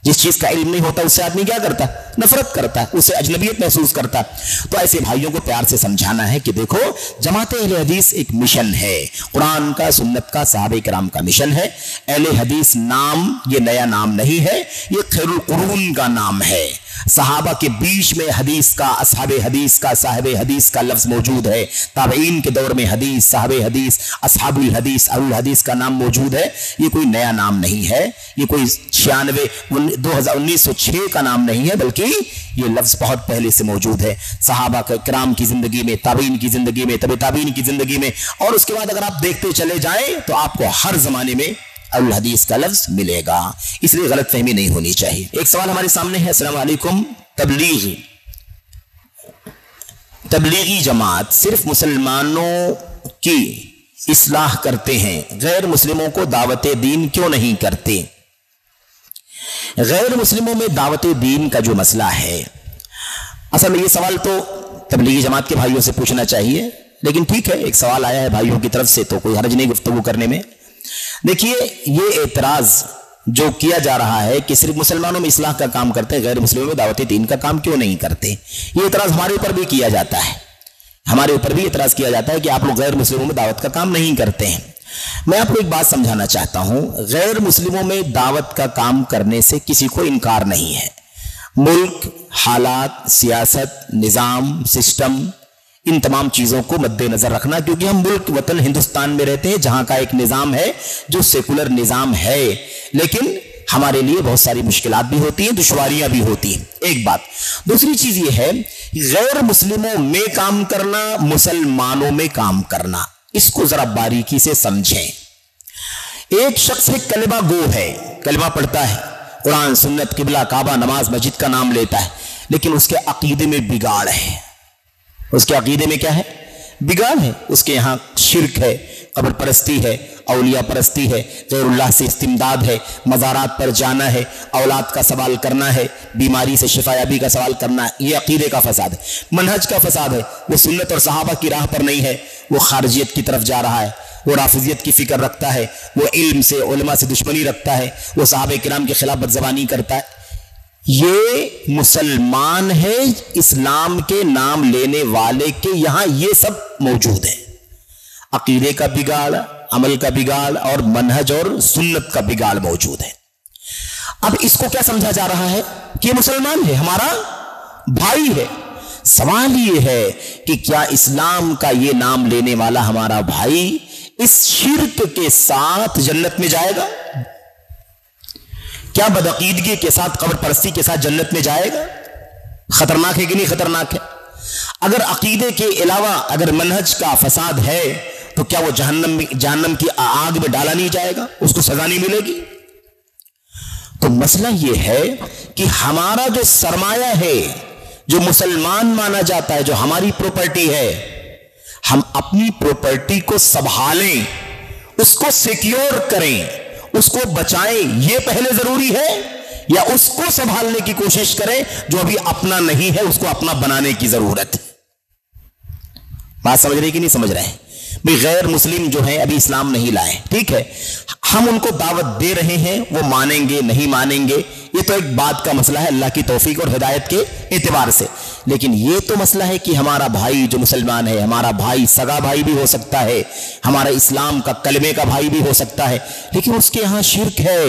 جس چیز کا علم نہیں ہوتا اس سے آدمی کیا کرتا ہے؟ نفرت کرتا ہے، اسے اجنبیت محسوس کرتا ہے. تو ایسے بھائیوں کو پیار سے سمجھانا ہے کہ دیکھو جماعت اہل حدیث ایک مشن ہے، قرآن کا، سنت کا، صحابہ کرام کا مشن ہے. اہل حدیث نام یہ نیا نام نہیں ہے، یہ خیر القرون کا نام ہے. صحابہ کے بیچ میں حدیث کا، اصحاب حدیث کا، صاحب حدیث کا لفظ موجود ہے. تابعین کے دور میں حدیث، صحاب حدیث، اصحاب الحدیث، اہل الحدیث کا نام موجود ہے. یہ کوئی نیا نام نہیں ہے، یہ کوئی 1906 کا نام نہیں ہے، بلکہ یہ لفظ بہت پہلے سے موجود ہے. صحابہ کرام کی زندگی میں، تابعین کی زندگی میں، تبع تابعین کی زندگی میں، اور اس کے بعد اگر آپ دیکھتے چلے جائیں تو آپ کو ہر زمانے میں الحدیث کا لفظ ملے گا. اس لیے غلط فہمی نہیں ہونی چاہیے. ایک سوال ہمارے سامنے ہے. السلام علیکم، تبلیغی جماعت صرف مسلمانوں کی اصلاح کرتے ہیں، غیر مسلموں کو دعوت دین کیوں نہیں کرتے؟ غیر مسلموں میں دعوت دین کا جو مسئلہ ہے، اصل میں یہ سوال تو تبلیغی جماعت کے بھائیوں سے پوچھنا چاہیے، لیکن ٹھیک ہے ایک سوال آیا ہے بھائیوں کی طرف سے تو کوئی حرج نہیں گفتگو کرنے میں. دیکھیے یہ اعتراض جو کیا جا رہا ہے کہ صرف مسلمانوں میں اصلاح کا کام کرتے ہیں، غیر مسلموں میں دعوت دین کا کام کیوں نہیں کرتے، یہ اعتراض ہمارے اوپر بھی کیا جاتا ہے. ہمارے اوپر بھی اعتراض کیا جاتا ہے کہ آپ لوگ غیر مسلموں میں دعوت کا کام نہیں کرتے ہیں. میں آپ کو ایک بات سمجھانا چاہتا ہوں، غیر مسلموں میں دعوت کا کام کرنے سے کسی کو انکار نہیں ہے. ملک، حالات، سیاست، نظام، سسٹم، ان تمام چیزوں کو مد نظر رکھنا، کیونکہ ہم ملک وطن ہندوستان میں رہتے ہیں جہاں کا ایک نظام ہے جو سیکولر نظام ہے، لیکن ہمارے لیے بہت ساری مشکلات بھی ہوتی ہیں، دشواریاں بھی ہوتی ہیں. ایک بات. دوسری چیز یہ ہے غیر مسلموں میں کام کرنا، مسلمانوں میں کام کرنا، اس کو ذرا باریکی سے سمجھیں. ایک شخص کلمہ گو ہے، کلمہ پڑھتا ہے، قرآن، سنت، قبلہ، کعبہ، نماز، مسجد کا نام لیتا ہے، لیکن اس کے عقیدے میں بگاڑ ہے. اس کے عقیدے میں کیا ہے؟ بگاڑ ہے. اس کے یہاں شرک ہے، قبر پرستی ہے، اولیاء پرستی ہے، غیر اللہ سے استمداد ہے، مزارات پر جانا ہے، اولاد کا سوال کرنا ہے، بیماری سے شفا یابی کا سوال کرنا ہے. یہ عقیدے کا فساد ہے، منہج کا فساد ہے. وہ سنت اور صحابہ کی راہ پر نہیں ہے، وہ خارجیت کی طرف جا رہا ہے، وہ رافضیت کی فکر رکھتا ہے، وہ علم سے، علماء سے دشمنی رکھتا ہے، وہ صحابہ کرام کے خلاف بدزبانی کرتا ہے. یہ مسلمان ہے، اسلام کے نام لینے والے کے یہاں یہ سب موجود ہے. عقیدے کا بگاڑ، عمل کا بگاڑ، اور منہج اور سنت کا بگاڑ موجود ہے. اب اس کو کیا سمجھا جا رہا ہے کہ یہ مسلمان ہے، ہمارا بھائی ہے. سوال یہ ہے کہ کیا اسلام کا یہ نام لینے والا ہمارا بھائی اس شرک کے ساتھ جنت میں جائے گا؟ کیا بدعقیدگی کے ساتھ، قبر پرستی کے ساتھ جنت میں جائے گا؟ خطرناک ہے کہ نہیں خطرناک ہے؟ اگر عقیدے کے علاوہ اگر منہج کا فساد ہے تو کیا وہ جہنم کی آگ میں ڈالا نہیں جائے گا؟ اس کو سزا نہیں ملے گی؟ تو مسئلہ یہ ہے کہ ہمارا جو سرمایہ ہے، جو مسلمان مانا جاتا ہے، جو ہماری پراپرٹی ہے، ہم اپنی پراپرٹی کو سنبھالیں، اس کو سیکیور کریں، اس کو بچائیں، یہ پہلے ضروری ہے، یا اس کو سنبھالنے کی کوشش کریں جو ابھی اپنا نہیں ہے اس کو اپنا بنانے کی ضرورت ہے؟ بات سمجھ رہے کہ نہیں سمجھ رہے ہیں؟ بھی غیر مسلم جو ہیں ابھی اسلام نہیں لائے، ٹھیک ہے، ہم ان کو دعوت دے رہے ہیں، وہ مانیں گے نہیں مانیں گے یہ تو ایک بات کا مسئلہ ہے اللہ کی توفیق اور ہدایت کے اعتبار سے، لیکن یہ تو مسئلہ ہے کہ ہمارا بھائی جو مسلمان ہے، ہمارا بھائی سگا بھائی بھی ہو سکتا ہے، ہمارا اسلام کا کلمے کا بھائی بھی ہو سکتا ہے، لیکن اس کے یہاں شرک ہے،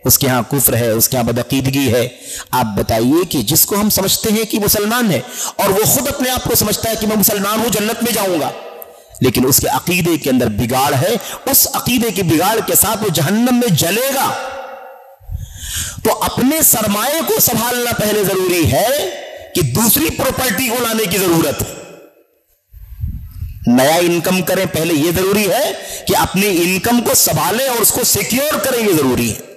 اس کے ہاں کفر ہے، اس کے ہاں بدعقیدگی ہے۔ آپ بتائیے کہ جس کو ہم سمجھتے ہیں کہ مسلمان ہے اور وہ خود اپنے آپ کو سمجھتا ہے کہ میں مسلمان ہوں، جنت میں جاؤں گا، لیکن اس کے عقیدے کے اندر بگاڑ ہے، اس عقیدے کی بگاڑ کے ساتھ وہ جہنم میں جلے گا۔ تو اپنے سرمایہ کو سنبھالنا پہلے ضروری ہے کہ دوسری پراپرٹی کو لانے کی ضرورت ہے۔ نیا انکم کریں پہلے یہ ضروری ہے کہ اپنی انکم کو سنبھالیں اور اس کو سیکیور کریں، یہ ضروری ہے۔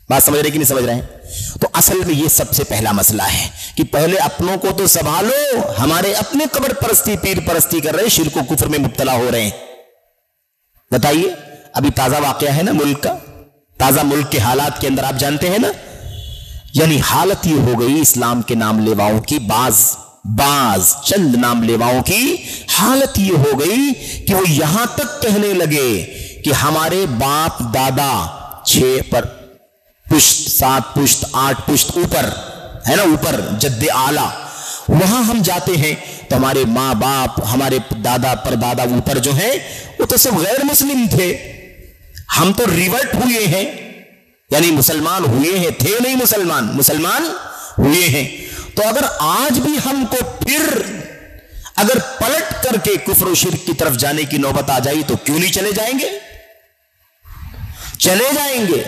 بات سمجھ رہے کہ نہیں سمجھ رہے ہیں؟ تو اصل میں یہ سب سے پہلا مسئلہ ہے کہ پہلے اپنوں کو تو سنبھالو، ہمارے اپنے قبر پرستی پیر پرستی کر رہے ہیں، شرک و کفر میں مبتلا ہو رہے ہیں۔ بتائیے ابھی تازہ واقعہ ہے نا ملک کا، تازہ ملک کے حالات کے اندر آپ جانتے ہیں نا، یعنی حالت یہ ہو گئی اسلام کے نام لیواؤں کی، بعض چند نام لیواؤں کی حالت یہ ہو گئی کہ وہ یہاں تک کہنے لگے کہ ہمارے باپ دادا 6 پشت 7 پشت 8 پشت اوپر ہے نا، اوپر جد اعلیٰ، وہاں ہم جاتے ہیں تو ہمارے ماں باپ، ہمارے دادا پردادا اوپر جو ہیں وہ تو سب غیر مسلم تھے، ہم تو ریورٹ ہوئے ہیں، یعنی مسلمان ہوئے ہیں، تھے نہیں مسلمان ہوئے ہیں۔ تو اگر آج بھی ہم کو پھر اگر پلٹ کر کے کفر و شرک کی طرف جانے کی نوبت آ جائی تو کیوں نہیں چلے جائیں گے؟ چلے جائیں گے،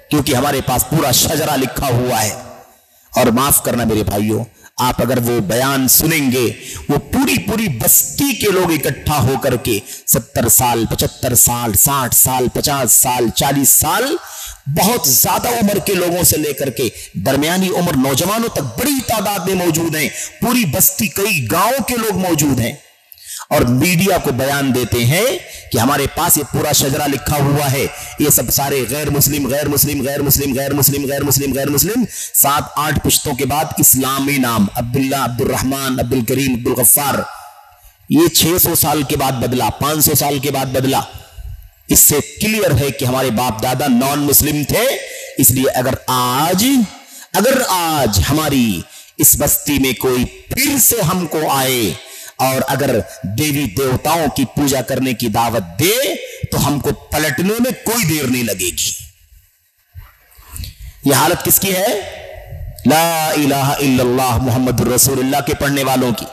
کیونکہ ہمارے پاس پورا شجرہ لکھا ہوا ہے۔ اور معاف کرنا میرے بھائیوں، آپ اگر وہ بیان سنیں گے، وہ پوری بستی کے لوگ اکٹھا ہو کر کے 70 سال 75 سال 60 سال 50 سال 40 سال، بہت زیادہ عمر کے لوگوں سے لے کر کے درمیانی عمر نوجوانوں تک بڑی تعداد میں موجود ہیں، پوری بستی کئی گاؤں کے لوگ موجود ہیں، اور میڈیا کو بیان دیتے ہیں کہ ہمارے پاس یہ پورا شجرہ لکھا ہوا ہے، یہ سب سارے غیر مسلم 7-8 پشتوں کے بعد اسلامی نام عبداللہ، عبد الرحمن، عبد الکریم، عبد الغفار، یہ 600 سال کے بعد بدلا، 500 سال کے بعد بدلا۔ اس سے کلیئر ہے کہ ہمارے باپ دادا نان مسلم تھے۔ اس لیے اگر آج ہماری اس بستی میں کوئی پھر سے ہم کو آئے اور اگر دیوی دیوتاؤں کی پوجا کرنے کی دعوت دے تو ہم کو پلٹنے میں کوئی دیر نہیں لگے گی۔ یہ حالت کس کی ہے؟ لا الہ الا اللہ محمد رسول اللہ کے پڑھنے والوں کی،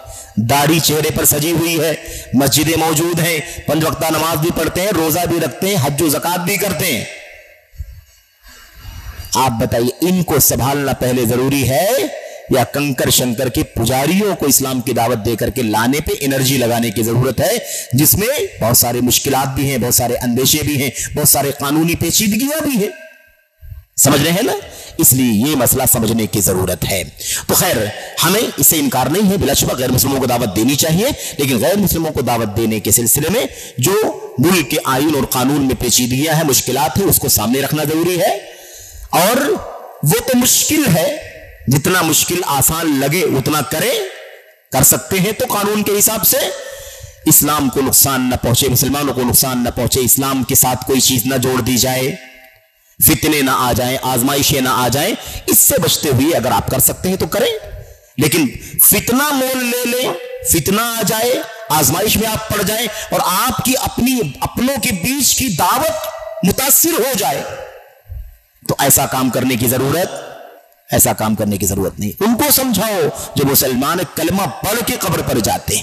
داڑھی چہرے پر سجی ہوئی ہے، مسجدیں موجود ہیں، 5 وقتہ نماز بھی پڑھتے ہیں، روزہ بھی رکھتے ہیں، حج و زکات بھی کرتے ہیں۔ آپ بتائیے ان کو سنبھالنا پہلے ضروری ہے یا کنکر شنکر کے پجاریوں کو اسلام کی دعوت دے کر کے لانے پہ انرجی لگانے کی ضرورت ہے، جس میں بہت سارے مشکلات بھی ہیں، بہت سارے اندیشے بھی ہیں، بہت سارے قانونی پیچیدگیاں بھی ہیں؟ سمجھ رہے ہیں نا؟ اس لیے یہ مسئلہ سمجھنے کی ضرورت ہے۔ تو خیر ہمیں اس سے انکار نہیں ہے، بلا شبہ غیر مسلموں کو دعوت دینی چاہیے، لیکن غیر مسلموں کو دعوت دینے کے سلسلے میں جو ملک کے آئین اور قانون میں پیچیدگیاں ہیں، مشکلات ہیں، اس کو سامنے رکھنا ضروری ہے۔ اور وہ تو مشکل ہے، جتنا مشکل آسان لگے اتنا کر سکتے ہیں تو قانون کے حساب سے اسلام کو نقصان نہ پہنچے، مسلمانوں کو نقصان نہ پہنچے، اسلام کے ساتھ کوئی چیز نہ جوڑ دی جائے، فتنے نہ آ جائیں، آزمائشیں نہ آ جائیں، اس سے بچتے ہوئے اگر آپ کر سکتے ہیں تو کریں۔ لیکن فتنہ مول لے لیں، فتنہ آ جائے، آزمائش میں آپ پڑ جائیں اور آپ کی اپنوں کے بیچ کی دعوت متاثر ہو جائے تو ایسا کام کرنے کی ضرورت نہیں۔ ان کو سمجھاؤ جو مسلمان کلمہ پڑھ کے قبر پر جاتے ہیں،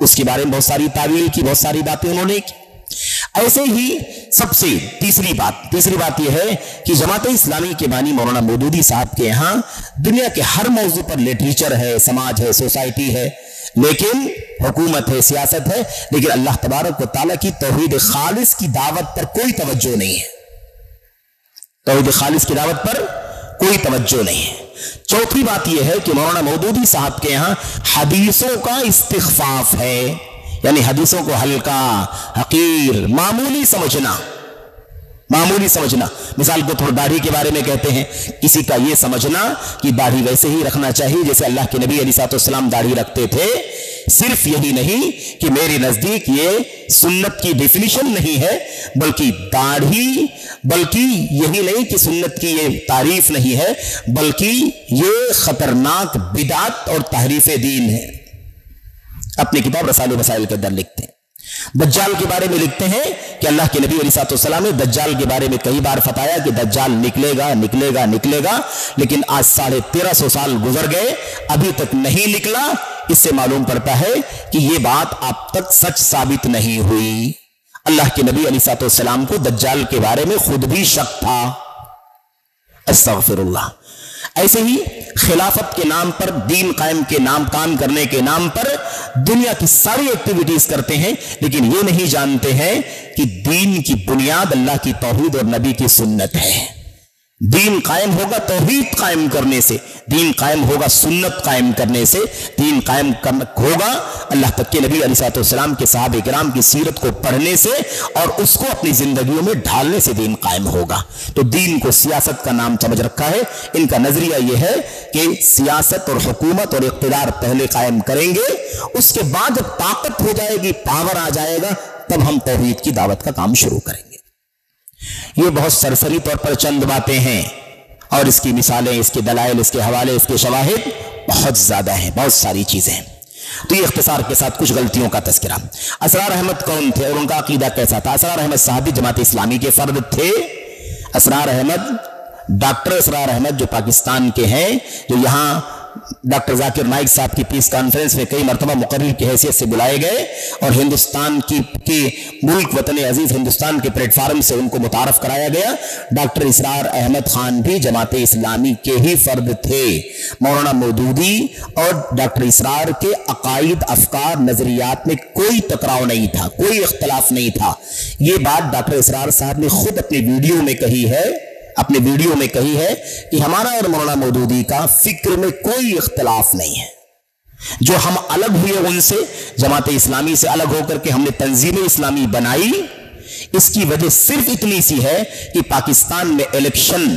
اس کے بارے میں بہت ساری تعویل کی، بہت ساری باتیں انہوں نے کی۔ ایسے ہی سب سے تیسری بات یہ ہے کہ جماعت اسلامی کے بانی مولانا مودودی صاحب کے یہاں دنیا کے ہر موضوع پر لٹریچر ہے، سماج ہے، سوسائٹی ہے، لیکن حکومت ہے، سیاست ہے، لیکن اللہ تبارک و تعالیٰ کی توحید خالص کی دعوت پر کوئی توجہ نہیں ہے۔ توحید خالص کی دعوت پر کوئی توجہ نہیں ہے۔ چوتھی بات یہ ہے کہ مولانا مودودی صاحب کے یہاں حدیثوں کا استخفاف ہے، یعنی حدیثوں کو ہلکا، حقیر، معمولی سمجھنا۔ مثال کو تھوڑا داڑھی کے بارے میں کہتے ہیں، کسی کا یہ سمجھنا کہ داڑھی ویسے ہی رکھنا چاہیے جیسے اللہ کے نبی علیہ السلام داڑھی رکھتے تھے۔ صرف یہی نہیں کہ میرے نزدیک یہ سنت کی ڈیفینیشن نہیں ہے، بلکہ داڑھی، بلکہ یہی نہیں کہ سنت کی یہ تعریف نہیں ہے، بلکہ یہ خطرناک بدعت اور تحریف دین ہے۔ اپنی کتاب رسائل مسائل کے اندر لکھتے ہیں۔ دجال کے بارے میں لکھتے ہیں کہ اللہ کے نبی علیہ السلام نے دجال کے بارے میں کئی بار فتایا کہ دجال نکلے گا، لیکن آج 1350 سال گزر گئے، ابھی تک نہیں نکلا۔ اس سے معلوم پڑتا ہے کہ یہ بات اب تک سچ ثابت نہیں ہوئی۔ اللہ کے نبی علیہ السلام کو دجال کے بارے میں خود بھی شک تھا۔ استغفر اللہ۔ ایسے ہی خلافت کے نام پر، دین قائم کے نام، کام کرنے کے نام پر دنیا کی ساری ایکٹیویٹیز کرتے ہیں، لیکن یہ نہیں جانتے ہیں کہ دین کی بنیاد اللہ کی توحید اور نبی کی سنت ہے۔ دین قائم ہوگا توحید قائم کرنے سے، دین قائم ہوگا سنت قائم کرنے سے، دین قائم ہوگا اللہ تک کے نبی علیہ السلام کے صحابہ کرام کی سیرت کو پڑھنے سے اور اس کو اپنی زندگیوں میں ڈھالنے سے دین قائم ہوگا۔ تو دین کو سیاست کا نام سمجھ رکھا ہے۔ ان کا نظریہ یہ ہے کہ سیاست اور حکومت اور اقتدار پہلے قائم کریں گے، اس کے بعد جب طاقت ہو جائے گی، پاور آ جائے گا، تب ہم توحید کی دعوت کا کام شروع کریں گے۔ یہ بہت سرسری طور پر چند باتیں ہیں، اور اس کی مثالیں، اس کے دلائل، اس کے حوالے، اس کے شواہد بہت زیادہ ہیں، بہت ساری چیزیں ہیں۔ تو یہ اختصار کے ساتھ کچھ غلطیوں کا تذکرہ۔ اسرار احمد کون تھے اور ان کا عقیدہ کیسا تھا؟ اسرار احمد صاحب جماعت اسلامی کے فرد تھے۔ اسرار احمد، ڈاکٹر اسرار احمد جو پاکستان کے ہیں، جو یہاں ڈاکٹر ذاکر نائک صاحب کی پیس کانفرنس میں کئی مرتبہ مقرر کی حیثیت سے بلائے گئے، اور ہندوستان کی ملک وطن عزیز ہندوستان کے پلیٹ فارم سے ان کو متعارف کرایا گیا۔ ڈاکٹر اسرار احمد خان بھی جماعت اسلامی کے ہی فرد تھے۔ مولانا مودودی اور ڈاکٹر اسرار کے عقائد، افکار، نظریات میں کوئی ٹکراؤ نہیں تھا، کوئی اختلاف نہیں تھا۔ یہ بات ڈاکٹر اسرار صاحب نے خود اپنی ویڈیو میں کہی ہے کہ ہمارا اور مولانا مودودی کا فکر میں کوئی اختلاف نہیں ہے۔ جو ہم الگ ہوئے ان سے، جماعت اسلامی سے الگ ہو کر کے ہم نے تنظیم اسلامی بنائی، اس کی وجہ صرف اتنی سی ہے کہ پاکستان میں الیکشن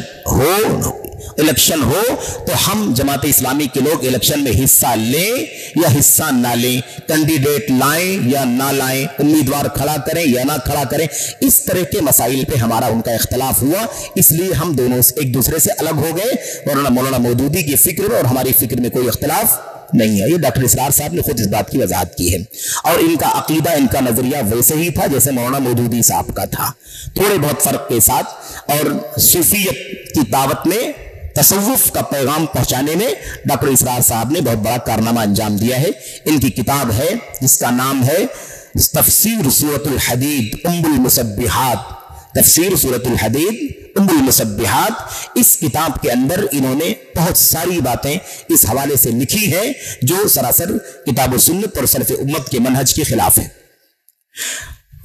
ہو تو ہم جماعت اسلامی کے لوگ الیکشن میں حصہ لیں یا حصہ نہ لیں، کینڈیڈیٹ لائیں یا نہ لائیں، امیدوار کھڑا کریں یا نہ کھڑا کریں، اس طرح کے مسائل پہ ہمارا ان کا اختلاف ہوا، اس لیے ہم دونوں ایک دوسرے سے الگ ہو گئے، ورنہ مولانا مودودی کی فکر اور ہماری فکر میں کوئی اختلاف نہیں ہے۔ یہ ڈاکٹر اسرار صاحب نے خود اس بات کی وضاحت کی ہے، اور ان کا عقیدہ، ان کا نظریہ ویسے ہی تھا جیسے مولانا مودودی صاحب کا تھا، تھوڑے بہت فرق کے ساتھ۔ اور صوفیت کی دعوت میں، تصوف کا پیغام پہنچانے میں ڈاکٹر اسرار صاحب نے بہت بڑا کارنامہ انجام دیا ہے۔ ان کی کتاب ہے جس کا نام ہے تفسیر سورۃ الحدید ام المسبحات، تفسیر سورۃ الحدید ام المسبحات۔ اس کتاب کے اندر انہوں نے بہت ساری باتیں اس حوالے سے لکھی ہیں جو سراسر کتاب و سنت اور سلف امت کے منہج کے خلاف ہے۔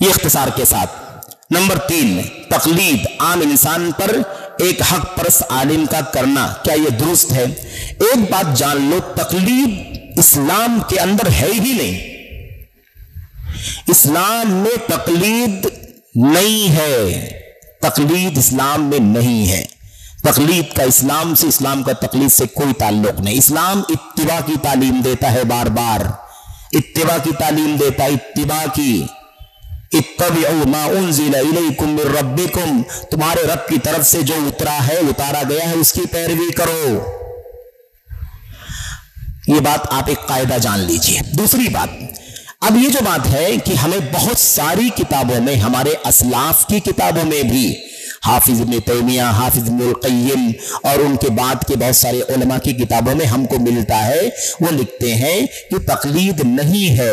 یہ اختصار کے ساتھ۔ نمبر 3، تقلید عام انسان پر ایک حق پرست عالم کا کرنا، کیا یہ درست ہے؟ ایک بات جان لو، تقلید اسلام کے اندر ہے ہی نہیں۔ اسلام میں تقلید نہیں ہے، تقلید اسلام میں نہیں ہے۔ تقلید کا اسلام کا تقلید سے کوئی تعلق نہیں۔ اسلام اتباع کی تعلیم دیتا ہے، بار بار اتباع کی تعلیم دیتا ہے، اتباع کی۔ اتبعوا ما انزل الیکم من ربکم، تمہارے رب کی طرف سے جو اتارا گیا ہے اس کی پیروی کرو۔ یہ بات آپ ایک قاعدہ جان لیجئے۔ دوسری بات، اب یہ جو بات ہے کہ ہمیں بہت ساری کتابوں میں، ہمارے اسلاف کی کتابوں میں بھی، حافظ ابن تیمیہ، حافظ ابن القیم اور ان کے بعد کے بہت سارے علماء کی کتابوں میں ہم کو ملتا ہے، وہ لکھتے ہیں کہ تقلید نہیں ہے،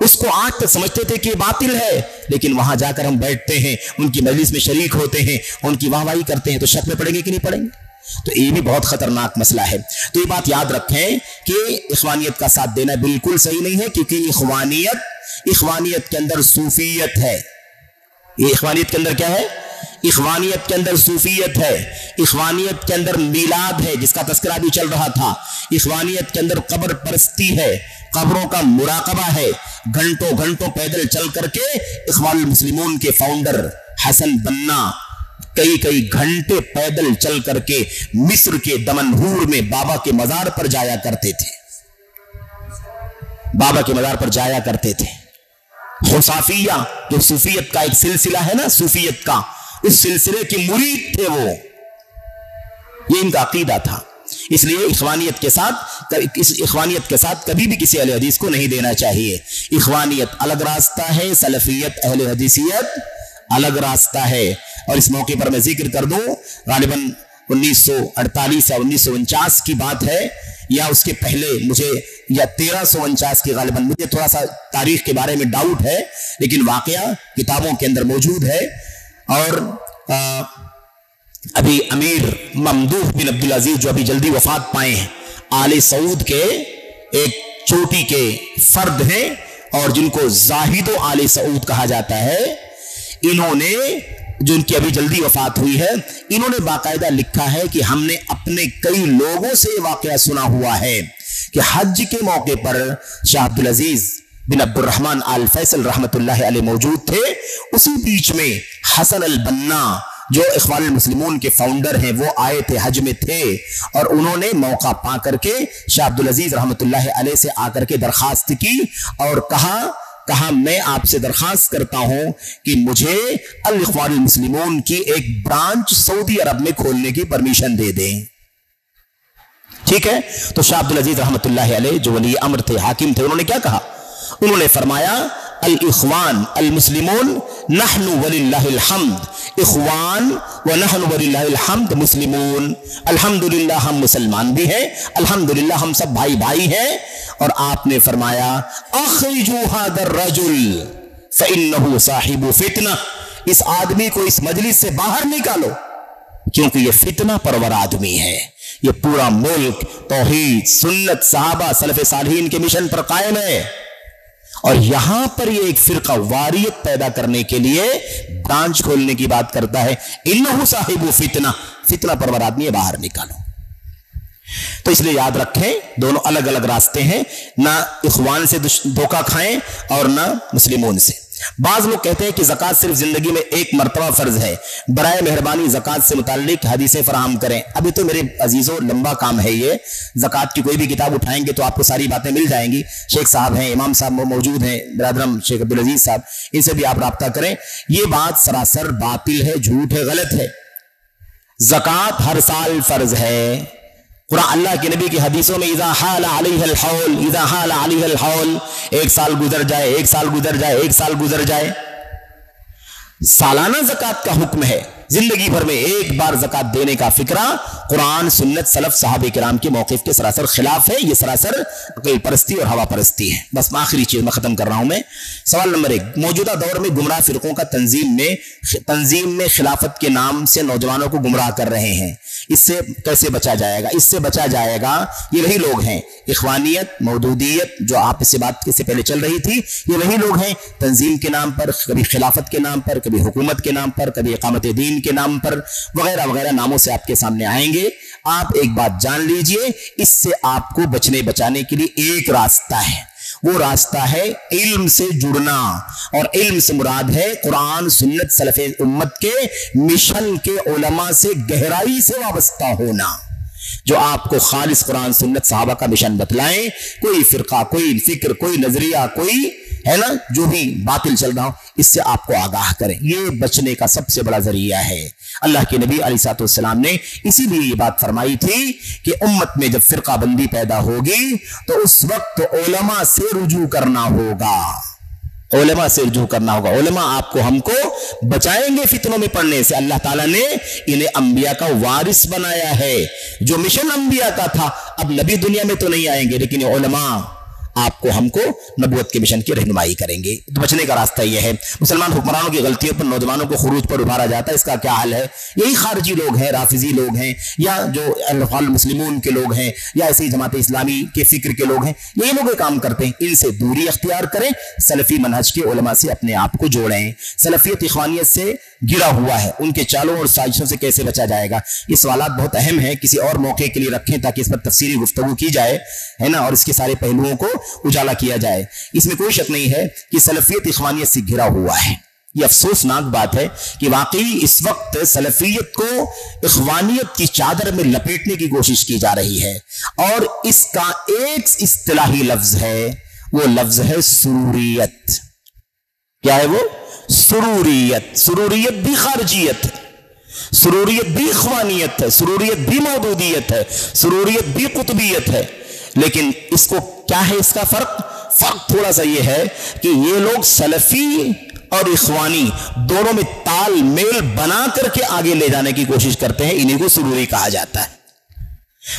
اس کو آج تک سمجھتے تھے کہ یہ باطل ہے، لیکن وہاں جا کر ہم بیٹھتے ہیں، ان کی مجلس میں شریک ہوتے ہیں، ان کی واہواہی کرتے ہیں، تو شک میں پڑیں گے کہ نہیں پڑیں گے؟ تو یہ بھی بہت خطرناک مسئلہ ہے۔ تو یہ بات یاد رکھیں کہ اخوانیت کا ساتھ دینا بالکل صحیح نہیں ہے، کیونکہ اخوانیت کے اندر صوفیت ہے۔ یہ اخوانیت کے اندر کیا ہے؟ اخوانیت کے اندر صوفیت ہے، اخوانیت کے اندر میلاد ہے جس کا تذکرہ بھی چل رہا تھا، اخوانیت کے اندر قبر پرستی ہے، قبروں کا مراقبہ ہے، گھنٹوں گھنٹوں پیدل چل کر کے اخوان المسلمون کے فاؤنڈر حسن بنا کئی گھنٹے پیدل چل کر کے مصر کے دمنہور میں بابا کے مزار پر جایا کرتے تھے، بابا کے مزار پر جایا کرتے تھے۔ خصافیہ جو صوفیت کا ایک سلسلہ ہے نا، صوفیت کا، اس سلسلے کے مرید تھے وہ، یہ ان کا عقیدہ تھا۔ اس لیے اخوانیت کے ساتھ کبھی بھی کسی اہل حدیث کو نہیں دینا چاہیے۔ اخوانیت الگ راستہ ہے، سلفیت اہل حدیثیت الگ راستہ ہے۔ اور اس موقع پر میں ذکر کر دوں، غالباً 1948 یا 1949 کی بات ہے، یا اس کے پہلے مجھے، یا 1349 کی غالباً، مجھے تھوڑا سا تاریخ کے بارے میں ڈاؤٹ ہے، لیکن واقعہ کتابوں کے اندر موجود ہے۔ اور ابھی امیر ممدوح بن عبدالعزیز جو ابھی جلدی وفات پائے ہیں، آل سعود کے ایک چوٹی کے فرد ہیں، اور جن کو زاہد و آل سعود کہا جاتا ہے، انہوں نے، جو ان کی ابھی جلدی وفات ہوئی ہے، انہوں نے باقاعدہ لکھا ہے کہ ہم نے اپنے کئی لوگوں سے یہ واقعہ سنا ہوا ہے کہ حج کے موقع پر شاہ عبدالعزیز بن عبد الرحمن آل فیصل رحمت اللہ علیہ موجود تھے، اسی بیچ میں حسن البنا جو اخوان المسلمون کے فاؤنڈر ہیں وہ آئے تھے، حج میں تھے، اور انہوں نے موقع پا کر کے شاہ عبدالعزیز رحمت اللہ علیہ سے آ کر کے درخواست کی اور کہا میں آپ سے درخواست کرتا ہوں کہ مجھے الاخوان المسلمون کی ایک برانچ سعودی عرب میں کھولنے کی پرمیشن دے دیں۔ ٹھیک ہے، تو شاہ عبدالعزیز رحمت اللہ علیہ جو ولی امر تھے، حاکم تھے، انہوں نے کیا کہا؟ انہوں نے فرمایا الاخوان المسلمون نحن وللہ الحمد، اخوان ونحن وللہ الحمد مسلمون، الحمدللہ ہم مسلمان بھی ہیں، الحمدللہ ہم سب بھائی بھائی ہیں۔ اور آپ نے فرمایا اخرجوا هذا الرجل فانه صاحب فتنہ، اس آدمی کو اس مجلس سے باہر نکالو، کیونکہ یہ فتنہ پرور آدمی ہے۔ یہ پورا ملک توحید، سنت، صحابہ، سلف صالحین کے مشن پر قائم ہے، اور یہاں پر یہ ایک فرقہ واریت پیدا کرنے کے لیے برانچ کھولنے کی بات کرتا ہے۔ انہ صاحب فتنہ، فتنہ پرور آدمی ہے، باہر نکالو۔ تو اس لیے یاد رکھیں، دونوں الگ الگ راستے ہیں، نہ اخوان سے دھوکہ کھائیں اور نہ مسلمون سے۔ بعض لوگ کہتے ہیں کہ زکوٰۃ صرف زندگی میں ایک مرتبہ فرض ہے، برائے مہربانی زکوٰۃ سے متعلق حدیثیں فراہم کریں۔ ابھی تو میرے عزیزوں لمبا کام ہے یہ، زکوٰۃ کی کوئی بھی کتاب اٹھائیں گے تو آپ کو ساری باتیں مل جائیں گی۔ شیخ صاحب ہیں، امام صاحب موجود ہیں، برادرم شیخ عبدالعزیز صاحب، ان سے بھی آپ رابطہ کریں۔ یہ بات سراسر باطل ہے، جھوٹ ہے، غلط ہے۔ زکوٰۃ ہر سال فرض ہے۔ قرآن اللہ کے نبی کی حدیثوں میں اذا حال علیہ الحول، اذا حال علیہ الحول، ایک سال گزر جائے، ایک سال گزر جائے، ایک سال گزر جائے۔ سالانہ زکوٰۃ کا حکم ہے، زندگی بھر میں ایک بار زکوٰۃ دینے کا فکرہ قرآن، سنت، سلف، صحابہ کرام کے موقف کے سراسر خلاف ہے۔ یہ سراسر عقل پرستی اور ہوا پرستی ہے۔ بس آخری چیز میں ختم کر رہا ہوں میں، سوال نمبر 1، موجودہ دور میں گمراہ فرقوں کا تنظیم میں خلافت کے نام سے نوجوانوں کو گمراہ کر رہے ہیں، اس سے کیسے بچا جائے گا؟ اس سے بچا جائے گا، یہ وہی لوگ ہیں، اخوانیت، مودودیت جو آپ سے بات سے پہلے چل رہی تھی، یہ وہی لوگ ہیں، تنظیم کے نام پر، کبھی خلافت کے نام پر، کبھی حکومت کے نام پر، کبھی اقامت دین کے نام پر، وغیرہ وغیرہ ناموں سے آپ کے سامنے آئیں گے۔ آپ ایک بات جان لیجئے، اس سے آپ کو بچانے کے لیے ایک راستہ ہے، وہ راستہ ہے علم سے جڑنا، اور علم سے مراد ہے قرآن، سنت، سلف امت کے مشن کے علماء سے گہرائی سے وابستہ ہونا، جو آپ کو خالص قرآن، سنت، صحابہ کا مشن بتلائیں۔ کوئی فرقہ، کوئی فکر، کوئی نظریہ، کوئی ہے نا جو بھی باطل چل رہا ہو، اس سے آپ کو آگاہ کریں۔ یہ بچنے کا سب سے بڑا ذریعہ ہے۔ اللہ کے نبی علیہ الصلوۃ والسلام نے اسی لیے یہ بات فرمائی تھی کہ امت میں جب فرقہ بندی پیدا ہوگی تو اس وقت علماء سے رجوع کرنا ہوگا، علماء سے رجوع کرنا ہوگا۔ علماء آپ کو، ہم کو بچائیں گے فتنوں میں پڑنے سے۔ اللہ تعالیٰ نے انہیں انبیاء کا وارث بنایا ہے، جو مشن انبیاء کا تھا۔ اب نبی دنیا میں تو نہیں آئیں گے، لیکن علماء آپ کو ہم کو نبوت کے مشن کی رہنمائی کریں گے۔ تو بچنے کا راستہ یہ ہے۔ مسلمان حکمرانوں کی غلطیوں پر نوجوانوں کو خروج پر ابھارا جاتا ہے، اس کا کیا حل ہے؟ یہی خارجی لوگ ہیں، رافضی لوگ ہیں، یا جو المسلمون کے لوگ ہیں، یا ایسی جماعت اسلامی کے فکر کے لوگ ہیں، یہی لوگ یہ کام کرتے ہیں۔ ان سے دوری اختیار کریں، سلفی منہج کے علماء سے اپنے آپ کو جوڑیں۔ سلفیت اخوانیت سے گرا ہوا ہے، ان کے چالوں اور سازشوں سے کیسے بچا جائے گا؟ یہ سوالات بہت اہم ہیں، کسی اور موقع کے لیے رکھیں تاکہ اس پر تفصیلی گفتگو کی جائے، ہے نا، اور اس کے سارے پہلوؤں کو اجالا کیا جائے۔ اس میں کوئی شک نہیں ہے کہ سلفیت اخوانیت سے گرا ہوا ہے۔ یہ افسوسناک بات ہے کہ واقعی اس وقت سلفیت کو اخوانیت کی چادر میں لپیٹنے کی کوشش کی جا رہی ہے، اور اس کا ایک اصطلاحی لفظ ہے، وہ لفظ ہے سروریت۔ کیا ہے وہ؟ سروریت۔ سروریت بھی خارجیت ہے، سروریت بھی اخوانیت ہے، سروریت بھی مودودیت ہے، سروریت بھی قطبیت ہے، لیکن اس کو کیا ہے اس کا فرق تھوڑا سا یہ ہے کہ یہ لوگ سلفی اور اخوانی دونوں میں تال میل بنا کر کے آگے لے جانے کی کوشش کرتے ہیں، انہیں کو سروری کہا جاتا ہے۔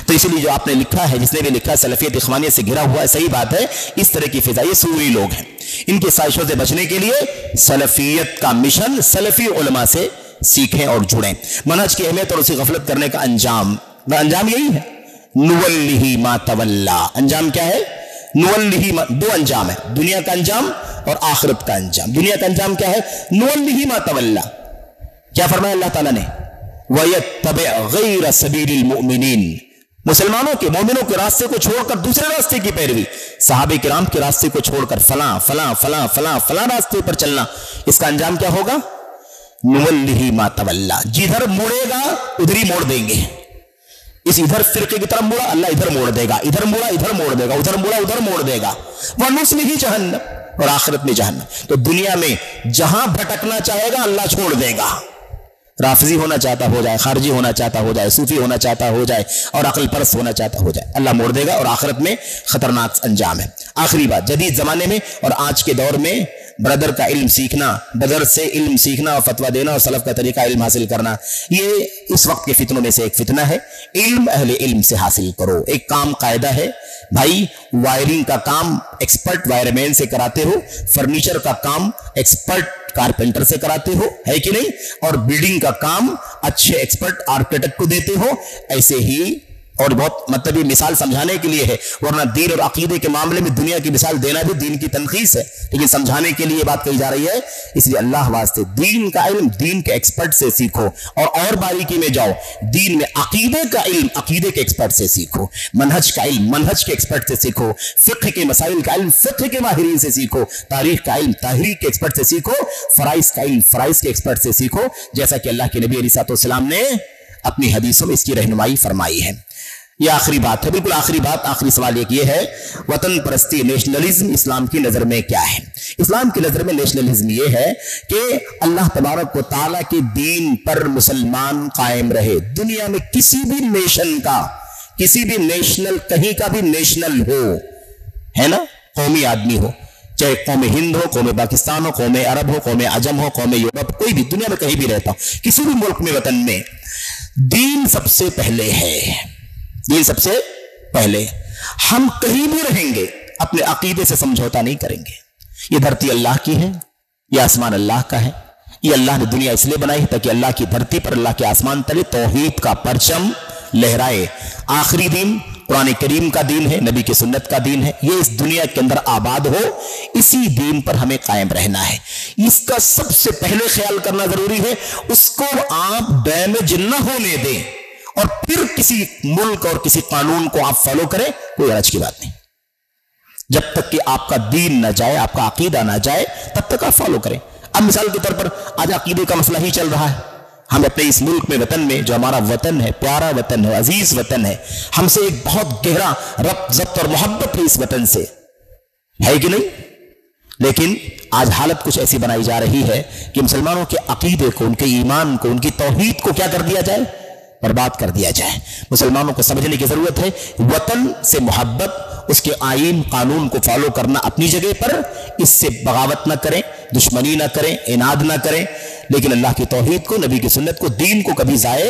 تو اسی لیے جو آپ نے لکھا ہے، جس نے بھی لکھا سلفیت اخوانیت سے گھرا ہوا ہے، صحیح بات ہے، اس طرح کی فضا، یہ سروری لوگ ہیں۔ ان کے سازشوں سے بچنے کے لیے سلفیت کا مشن سلفی علماء سے سیکھیں اور جڑیں۔ منہج کی اہمیت اور اسے غفلت کرنے کا انجام یہی ہے، نولہ ما تولا۔ انجام کیا ہے؟ نولہ ما، دو انجام ہے، دنیا کا انجام اور آخرت کا انجام۔ دنیا کا انجام کیا ہے؟ نولہ ما تولا۔ کیا فرمایا اللہ تعالیٰ نے؟ وَيَتَّبِعْ غَيْرَ سَبِيلِ الْمُؤْمِنِينَ۔ مسلمانوں کے، مومنوں کے راستے کو چھوڑ کر دوسرے راستے کی پیروی، صحابہ کرام کے راستے کو چھوڑ کر فلاں فلاں فلاں فلاں فلاں راستے پر چلنا، اس کا انجام کیا ہوگا؟ نولہ ما تولا۔ جدھر مڑے گا ادھر ہی موڑ دیں گے۔ اس ادھر فرقے کی طرف مڑا، اللہ ادھر موڑ دے گا، ادھر مڑا ادھر موڑ دے گا، ادھر مڑا ادھر موڑ دے گا، وَنُصْلِهِ جہنم، اور آخرت میں جہنم۔ تو دنیا میں جہاں بھٹکنا چاہے گا اللہ چھوڑ دے گا، رافضی ہونا چاہتا ہو جائے، خارجی ہونا چاہتا ہو جائے، صوفی ہونا چاہتا ہو جائے، اور عقل پرست ہونا چاہتا ہو جائے، اللہ موڑ دے گا، اور آخرت میں خطرناک انجام ہے۔ آخری بات، جدید زمانے میں اور آج کے دور میں برادر کا علم سیکھنا، بدر سے علم سیکھنا اور فتویٰ دینا اور سلف کا طریقہ علم حاصل کرنا، یہ اس وقت کے فتنوں میں سے ایک فتنہ ہے۔ علم اہل علم سے حاصل کرو۔ ایک کام قاعدہ ہے بھائی، وائرنگ کا کام ایکسپرٹ وائر مین سے کراتے ہو، فرنیچر کا کام ایکسپرٹ کارپینٹر سے کراتے ہو، ہے کہ نہیں، اور بلڈنگ کا کام اچھے ایکسپرٹ آرکیٹیکٹ کو دیتے ہو، ایسے ہی، اور بہت مطلب یہ مثال سمجھانے کے لیے ہے، ورنہ دین اور عقیدے کے معاملے میں دنیا کی مثال دینا بھی دین کی تنخیص ہے، لیکن سمجھانے کے لیے بات کہی جا رہی ہے۔ اس لیے اللہ واسطے دین کا علم دین کے ایکسپرٹ سے سیکھو، اور باریکی میں جاؤ، دین میں عقیدے کا علم عقیدے کے ایکسپرٹ سے سیکھو، منہج کا علم منہج کے ایکسپرٹ سے سیکھو، فقہ کے مسائل کا علم فقہ کے ماہرین سے سیکھو، تاریخ کا علم تاریخ کے ایکسپرٹ سے سیکھو، فرائض کا علم فرائض کے ایکسپرٹ سے سیکھو، جیسا کہ اللہ کے نبی علیہ السلام نے اپنی حدیثوں میں اس کی رہنمائی فرمائی ہے۔ یہ آخری بات ہے، بالکل آخری بات، آخری سوال ایک یہ ہے، وطن پرستی نیشنلزم اسلام کی نظر میں کیا ہے؟ اسلام کی نظر میں نیشنلزم یہ ہے کہ اللہ تبارک و تعالیٰ کے دین پر مسلمان قائم رہے، دنیا میں کسی بھی نیشن کا، کسی بھی نیشنل، کہیں کا بھی نیشنل ہو، ہے نا، قومی آدمی ہو، چاہے قوم ہند ہو، قوم پاکستان ہو، قوم عرب ہو، قوم عجم ہو، قوم یورپ، کوئی بھی دنیا میں کہیں بھی رہتا ہو، کسی بھی ملک میں، وطن میں، دین سب سے پہلے ہے، دین سب سے پہلے۔ ہم کہیں بھی رہیں گے اپنے عقیدے سے سمجھوتا نہیں کریں گے۔ یہ دھرتی اللہ کی ہے، یہ آسمان اللہ کا ہے، یہ اللہ نے دنیا اس لیے بنائی تاکہ اللہ کی دھرتی پر، اللہ کے آسمان تلے توحید کا پرچم لہرائے۔ آخری دین قرآن کریم کا دین ہے، نبی کی سنت کا دین ہے، یہ اس دنیا کے اندر آباد ہو، اسی دین پر ہمیں قائم رہنا ہے۔ اس کا سب سے پہلے خیال کرنا ضروری ہے، اس کو آپ ڈیمیج نہ ہونے دیں، اور پھر کسی ملک اور کسی قانون کو آپ فالو کریں، کوئی حرج کی بات نہیں۔ جب تک کہ آپ کا دین نہ جائے، آپ کا عقیدہ نہ جائے، تب تک آپ فالو کریں۔ اب مثال کے طور پر آج عقیدے کا مسئلہ ہی چل رہا ہے، ہم اپنے اس ملک میں، وطن میں، جو ہمارا وطن ہے، پیارا وطن ہے، عزیز وطن ہے، ہم سے ایک بہت گہرا ربط ضبط اور محبت ہے اس وطن سے، ہے کہ نہیں؟ لیکن آج حالت کچھ ایسی بنائی جا رہی ہے کہ مسلمانوں کے عقیدے کو، ان کے ایمان کو، ان کی توحید کو کیا کر دیا جائے؟ برباد کر دیا جائے۔ مسلمانوں کو سمجھنے کی ضرورت ہے، وطن سے محبت، اس کے آئین قانون کو فالو کرنا اپنی جگہ پر، اس سے بغاوت نہ کریں، دشمنی نہ کریں، عناد نہ کریں، لیکن اللہ کی توحید کو، نبی کی سنت کو، دین کو کبھی ضائع